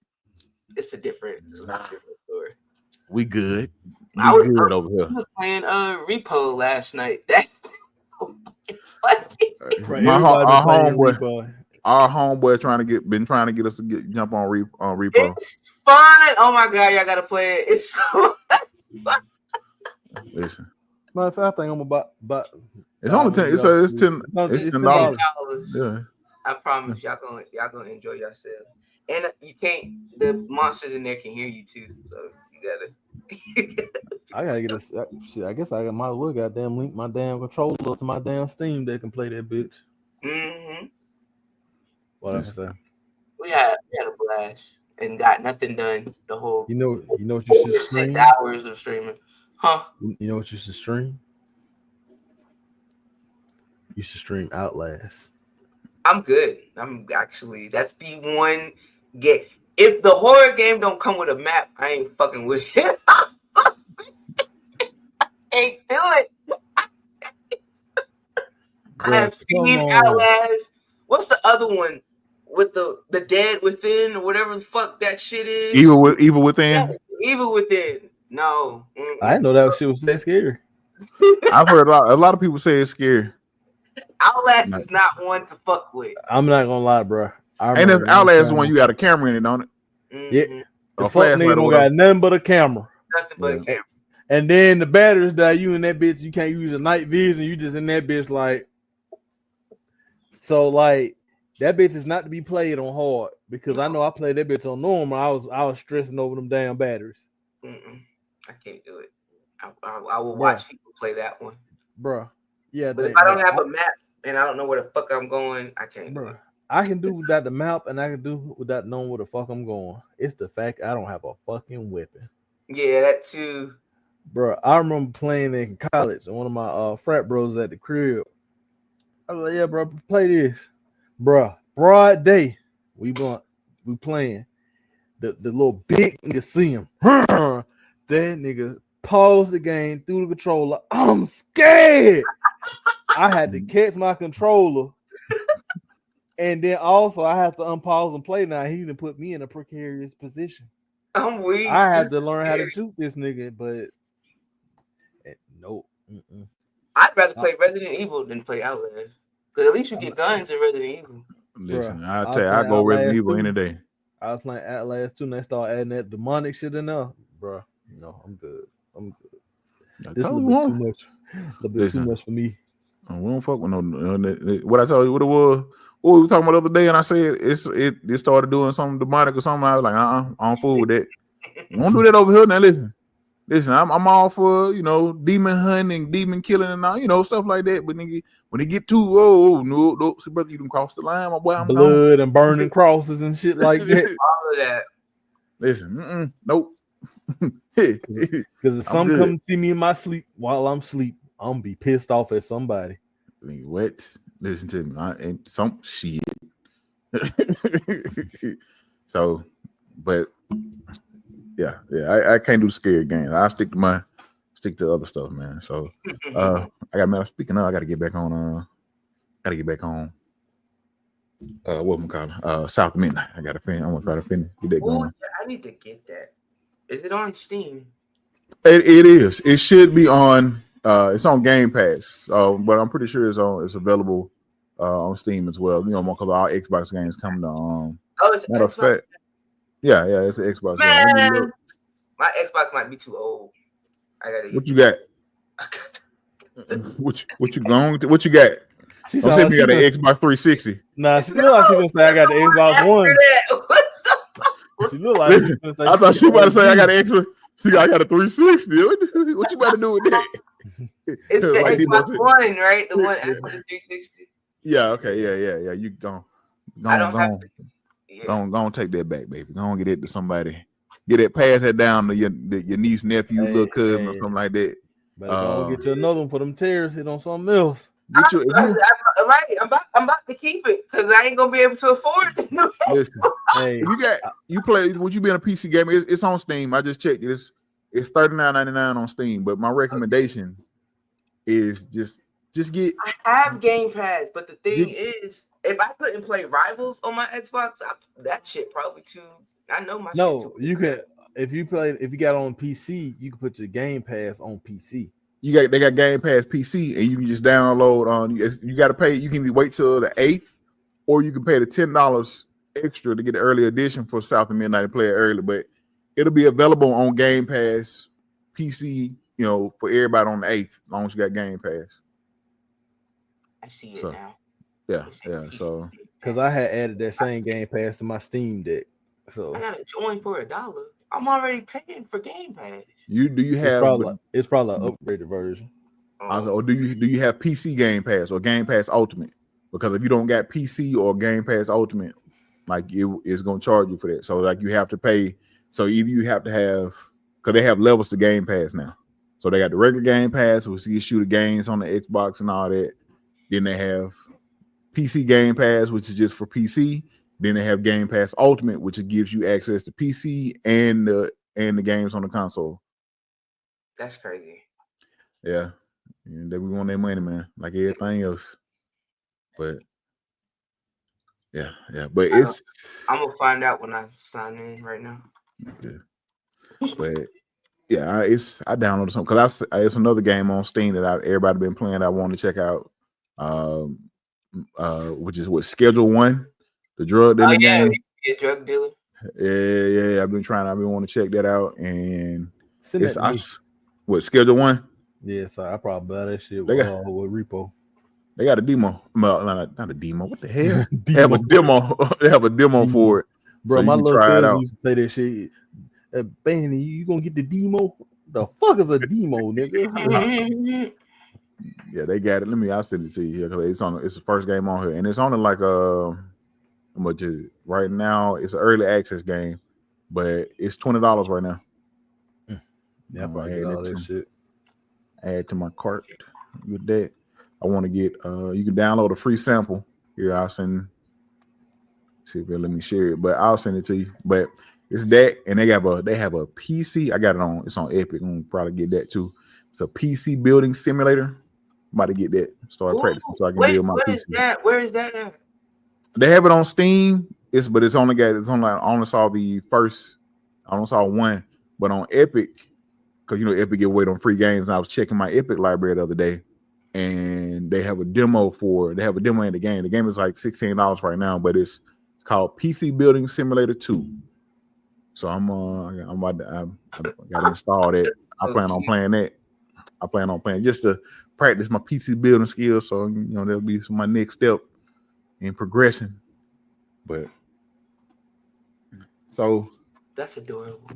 it's a different story. We good. I was playing Repo last night. That's funny. Our homeboy been trying to get us to jump on Repo. It's fun. Oh my god, y'all gotta play it. It's so fun. Listen. I think I'm about it's only 10. It's $10. Yeah. I promise y'all gonna enjoy yourself. And you can't. The monsters in there can hear you too, so you gotta. I gotta get shit. I guess I might as well goddamn link my damn controller to my damn Steam. They can play that bitch. Mm-hmm. What I say? We had a blast and got nothing done the whole. You know what you should stream? 6 hours of streaming, huh? You know what you should stream? You should stream Outlast. I'm good. That's the one game. If the horror game don't come with a map, I ain't fucking with it. Ain't do it. I have seen Outlast. What's the other one with the Dead Within or whatever the fuck that shit is? Evil Within. Yeah, Evil Within. No, I didn't know that shit was that scary. I've heard a lot of people say it's scary. Outlast is not one to fuck with. I'm not gonna lie, bro. And if Outlast is one, you got a camera in it, don't it? Mm-hmm. Yeah. The fuck nigga don't got nothing but a camera. Nothing but a camera. And then the batteries die. You in that bitch. You can't use a night vision. You just in that bitch like. So like that bitch is not to be played on hard because I know I played that bitch on normal. I was stressing over them damn batteries. I can't do it. I will watch people play that one, bro. Yeah, but if I don't have a map and I don't know where the fuck I'm going, I can't. Bro, I can do without the map and I can do without knowing where the fuck I'm going. It's the fact I don't have a fucking weapon. Yeah, that too. Bro, I remember playing in college and one of my frat bros at the crib. I was like, yeah, bro, play this. Bro, broad day. We playing. The little big nigga see him. That nigga paused the game through the controller. I'm scared. I had to catch my controller. And then also I have to unpause and play now. He even put me in a precarious position. I'm weak. I had to learn how to shoot this nigga, but no. I'd rather play Resident Evil than play Outlast. Because at least you get guns in Resident Evil. Listen, I'll tell you, I go Resident Evil any day. I was playing Outlast 2 and they start adding that demonic shit in there. Bro, no, I'm good. This is a little bit too much. A little bit too much for me. We don't fuck with no. What I told you, what it was. What we were talking about the other day, and I said it started doing something demonic or something. I was like, I don't fool with that. Don't do that over here. Now listen. I'm all for demon hunting, demon killing, and all stuff like that. But nigga, when they get too no, see, brother, you done cross the line, my boy. I'm blood gone. And burning crosses and shit like that. All of that. Listen, nope. Because if some come see me in my sleep while I'm asleep, I'm gonna be pissed off at somebody. What? Listen to me. I ain't some shit. So, but yeah, I can't do scared games. I stick to other stuff, man. So, speaking of, I gotta get back on. What am I calling? South Midnight. I gotta finish. I'm gonna try to finish. Get that going. Yeah, I need to get that. Is it on Steam? It is. It should be on. It's on Game Pass, but I'm pretty sure it's available on Steam as well. Because all Xbox games come to. It's matter of fact, yeah, it's an Xbox. Man, my Xbox might be too old. I gotta. What you got? What you going? What you got? Don't say you got an Xbox 360. Nah, she look like she gonna say I got the Xbox One. She look like I thought she about to say I got an Xbox. See, I got a 360. What you about to do with that? It's the Like Xbox One, right? The one after the 360. Yeah. Okay. Yeah. You go on, take that back, baby. Go on, get it to somebody. Get it, pass that down to your niece, nephew, little cousin, or something like that. Better go get you another one for them tears. Hit on something else. I'm about to keep it because I ain't gonna be able to afford it. Listen, if you play, would you be in a PC game? It's on Steam. I just checked it. It's $39.99 on Steam. But my recommendation is just get. I have Game Pass, but the thing is, if I couldn't play Rivals on my Xbox, that shit probably too. I know my. No, you can. If you got on PC, you can put your Game Pass on PC. They got Game Pass PC, and you can just download on. You got to pay. You can wait till the 8th, or you can pay the $10 extra to get the early edition for South and Midnight and play it early. But it'll be available on Game Pass PC, for everybody on the 8th, as long as you got Game Pass. I see it now. Yeah. So because I had added that same Game Pass to my Steam Deck, so I gotta join for $1. I'm already paying for Game Pass. It's probably an upgraded version. Or do you have PC Game Pass or Game Pass Ultimate? Because if you don't got PC or Game Pass Ultimate, like it's gonna charge you for that. So like you have to pay. So either you have to have, because they have levels to Game Pass now. So they got the regular Game Pass, which gives you the games on the Xbox and all that. Then they have PC Game Pass, which is just for PC. Then they have Game Pass Ultimate, which gives you access to PC and the games on the console. That's crazy. Yeah. And they want their money, man, like everything else. But yeah. But I'm gonna find out when I sign in right now. Yeah. But yeah, I downloaded something because it's another game on Steam that everybody been playing. I want to check out, which is Schedule 1, the drug dealing game. Yeah, drug dealer. Yeah. I've been wanting to check that out, and it's Schedule 1. Yeah, so I probably buy that shit with Repo. They got a demo. Not a demo. What the hell? They have a demo. They have a demo for it. Bro, so my little cousin used to say that shit. Benny, you gonna get the demo? The fuck is a demo, nigga? Yeah, they got it. I'll send it to you here because it's the first game on here, and it's only like how much is it? Right now, it's an early access game, but it's $20 right now. Yeah, I probably get all that shit. Add to my cart with that. I want to get you can download a free sample. Here, I'll send. See if they'll let me share it, but I'll send it to you. But it's that, and they have a PC. I got it on. It's on Epic. I'm gonna probably get that too. It's a PC building simulator. I'm about to get that. Start practicing so I can build my PC. Is that? Where is that at? They have it on Steam. I only saw the first. I only saw one, but on Epic, because Epic give away on free games. And I was checking my Epic library the other day, and they have a demo in the game. The game is like $16 right now, but it's called PC Building Simulator 2. So I got to install that. I plan on playing that. I plan on playing just to practice my PC building skills. So that'll be my next step in progression. But so that's adorable.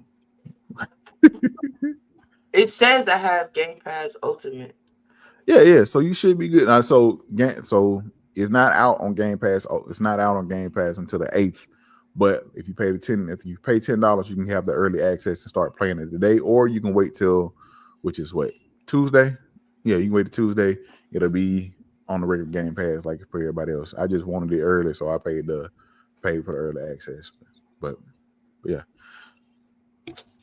It says I have Game Pass Ultimate. Yeah. So you should be good. So it's not out on Game Pass. It's not out on Game Pass until the 8th. But if you pay $10, you can have the early access and start playing it today, or you can wait till, which is Tuesday. Yeah, you can wait till Tuesday. It'll be on the regular Game Pass like for everybody else. I just wanted it early, so I paid for the early access. But yeah.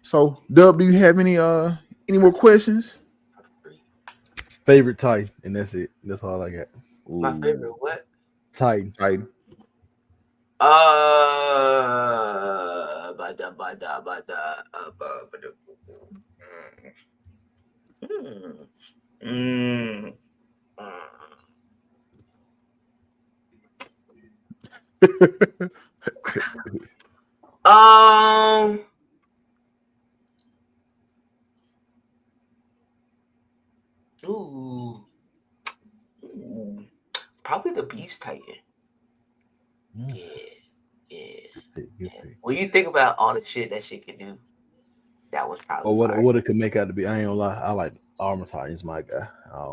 So Dub, do you have any more questions? Favorite Titan, and that's it. That's all I got. Ooh. My favorite what? Titan. Probably the Beast Titan. Yeah. When you think about all the shit that shit can do, That was probably what it could make out to be. I ain't gonna lie. I like Armor Titan's my guy.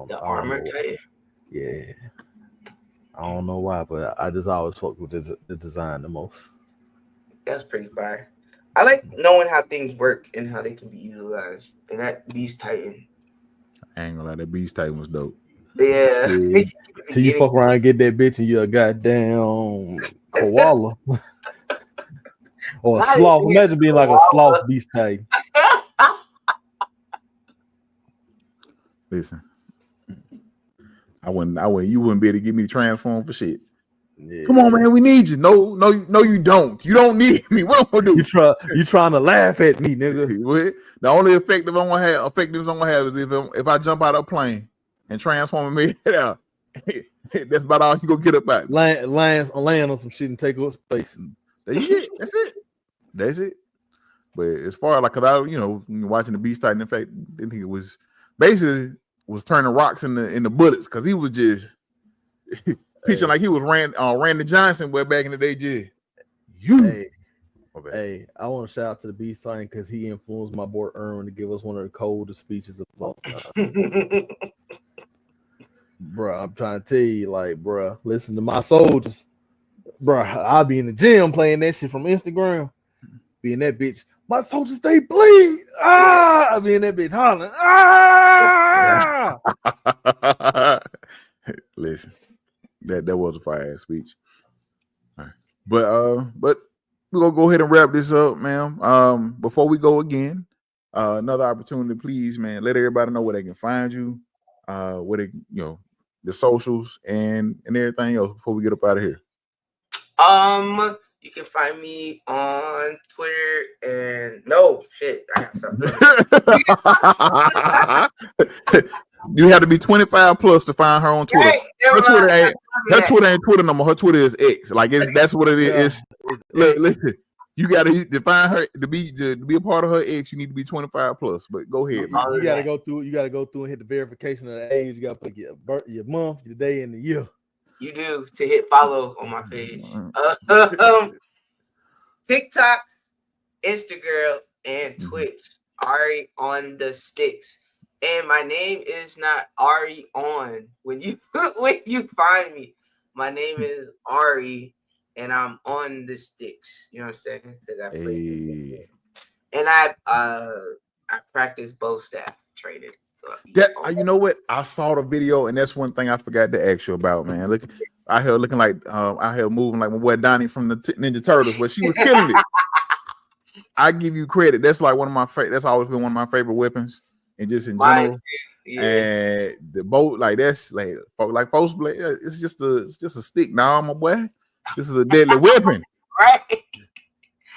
The Armor Titan. Yeah. I don't know why, but I just always fuck with the design the most. That's pretty fire. I like knowing how things work and how they can be utilized. And that Beast Titan. I ain't gonna lie, that Beast Titan was dope. Yeah. Till you fuck around and get that bitch and you're a goddamn koala. Or a sloth. Imagine being like a sloth Beast Titan. Listen. You wouldn't be able to get me to transform for shit. Yeah. Come on, man, we need you. No, you don't. You don't need me. What am I gonna do? You trying to laugh at me, nigga. The only effective I'm gonna have is if I jump out of a plane and transform and make it out. That's about all you gonna get up at. Land on some shit and take up space. That's it. But as far as cause I, watching the Beast Titan, in fact, I think it was basically turning rocks in the bullets because he was just pitching like he was Randy Johnson way back in the day. Just Hey, I want to shout out to the Beast Titan because he influenced my boy Erwin to give us one of the coldest speeches of all time. Bro, I'm trying to tell you, bro, listen to my soldiers. Bro, I'll be in the gym playing that shit from Instagram. Be in that bitch. My soldiers, they bleed. I'll be in that bitch hollering. Listen, that was a fire ass speech. Right. But we're gonna go ahead and wrap this up, ma'am. Before we go again, another opportunity, please, man. Let everybody know where they can find you, where they, the socials and everything else before we get up out of here. You can find me on Twitter and I have something. You have to be 25 plus to find her on Twitter. Her Twitter ain't Twitter no more. Her Twitter is X. That's what it is. Listen, you gotta define her to be a part of her X. You need to be 25 plus. But go ahead, man. You gotta go through and hit the verification of the age. You gotta put your month, your day, and the year. You do to hit follow on my page. TikTok, Instagram, and Twitch. Aryondasticks. And my name is not Ari on when you find me. My name is Ari, and I'm on the sticks. You know what I'm saying? Because I play, and I practice bow staff training. So you know what? I saw the video, and that's one thing I forgot to ask you about, man. Look, I heard looking like I heard moving like my boy Donnie from the Ninja Turtles, but she was killing it. I give you credit. That's like one of my that's always been one of my favorite weapons. And just in general, and the boat that's like folks, it's just a stick now, my boy. This is a deadly weapon, right?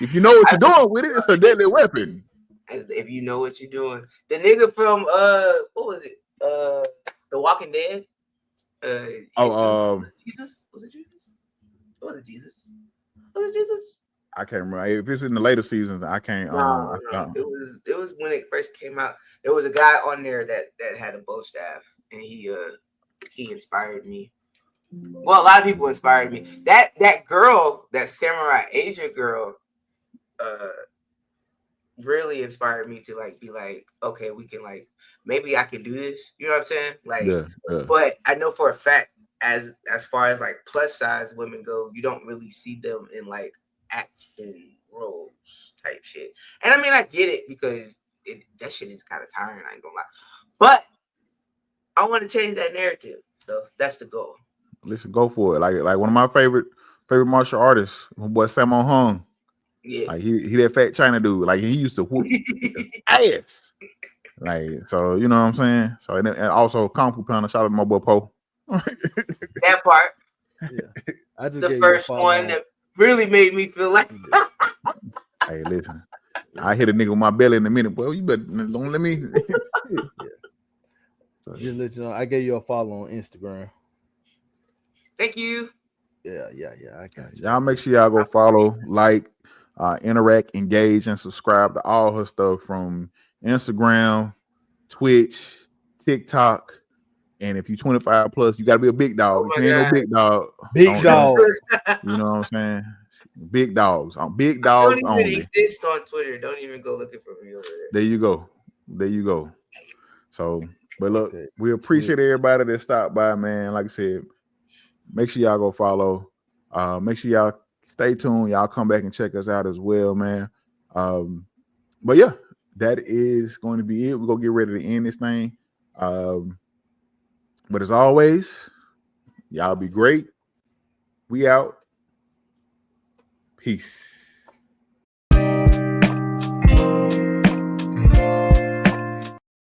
If you know what you're doing with it, it's a deadly weapon. If you know what you're doing, the nigga from what was it? The Walking Dead. Jesus? Was it Jesus? Was it Jesus? Was it Jesus? I can't remember. If it's in the later seasons, I can't. No. It was when it first came out. There was a guy on there that had a bow staff, and he inspired me. Well, a lot of people inspired me. That girl, that Samurai Asia girl, really inspired me to be like, okay, we can maybe I can do this. You know what I'm saying? Yeah. But I know for a fact, as far as plus size women go, you don't really see them in action roles type shit. And I mean, I get it because that shit is kind of tiring. I ain't gonna lie, but I want to change that narrative. So that's the goal. Listen, go for it. Like one of my favorite martial artists, my boy Sammo Hung. Yeah, he that fat China dude. He used to whoop ass. So you know what I'm saying. So and also Kung Fu Panda. Shout out to my boy Po. That part. Yeah, I just the first one that really made me feel like. Hey, listen. I hit a nigga with my belly in a minute, boy. You better don't let me. Just let you know, I gave you a follow on Instagram. Thank you. Yeah, I got you. Y'all make sure y'all go follow, interact, engage, and subscribe to all her stuff from Instagram, Twitch, TikTok, And if you're 25 plus, you got to be a big dog. Oh if you ain't no big dog, big dog. You know what I'm saying? Big dogs. Big don't dogs even only. exist on Twitter. Don't even go looking for me over there. There you go. There you go. So, but look, we appreciate everybody that stopped by, man. Like I said, make sure y'all go follow. Make sure y'all stay tuned. Y'all come back and check us out as well, man. But yeah, that is going to be it. We're gonna get ready to end this thing. But as always, y'all be great. We out. Peace.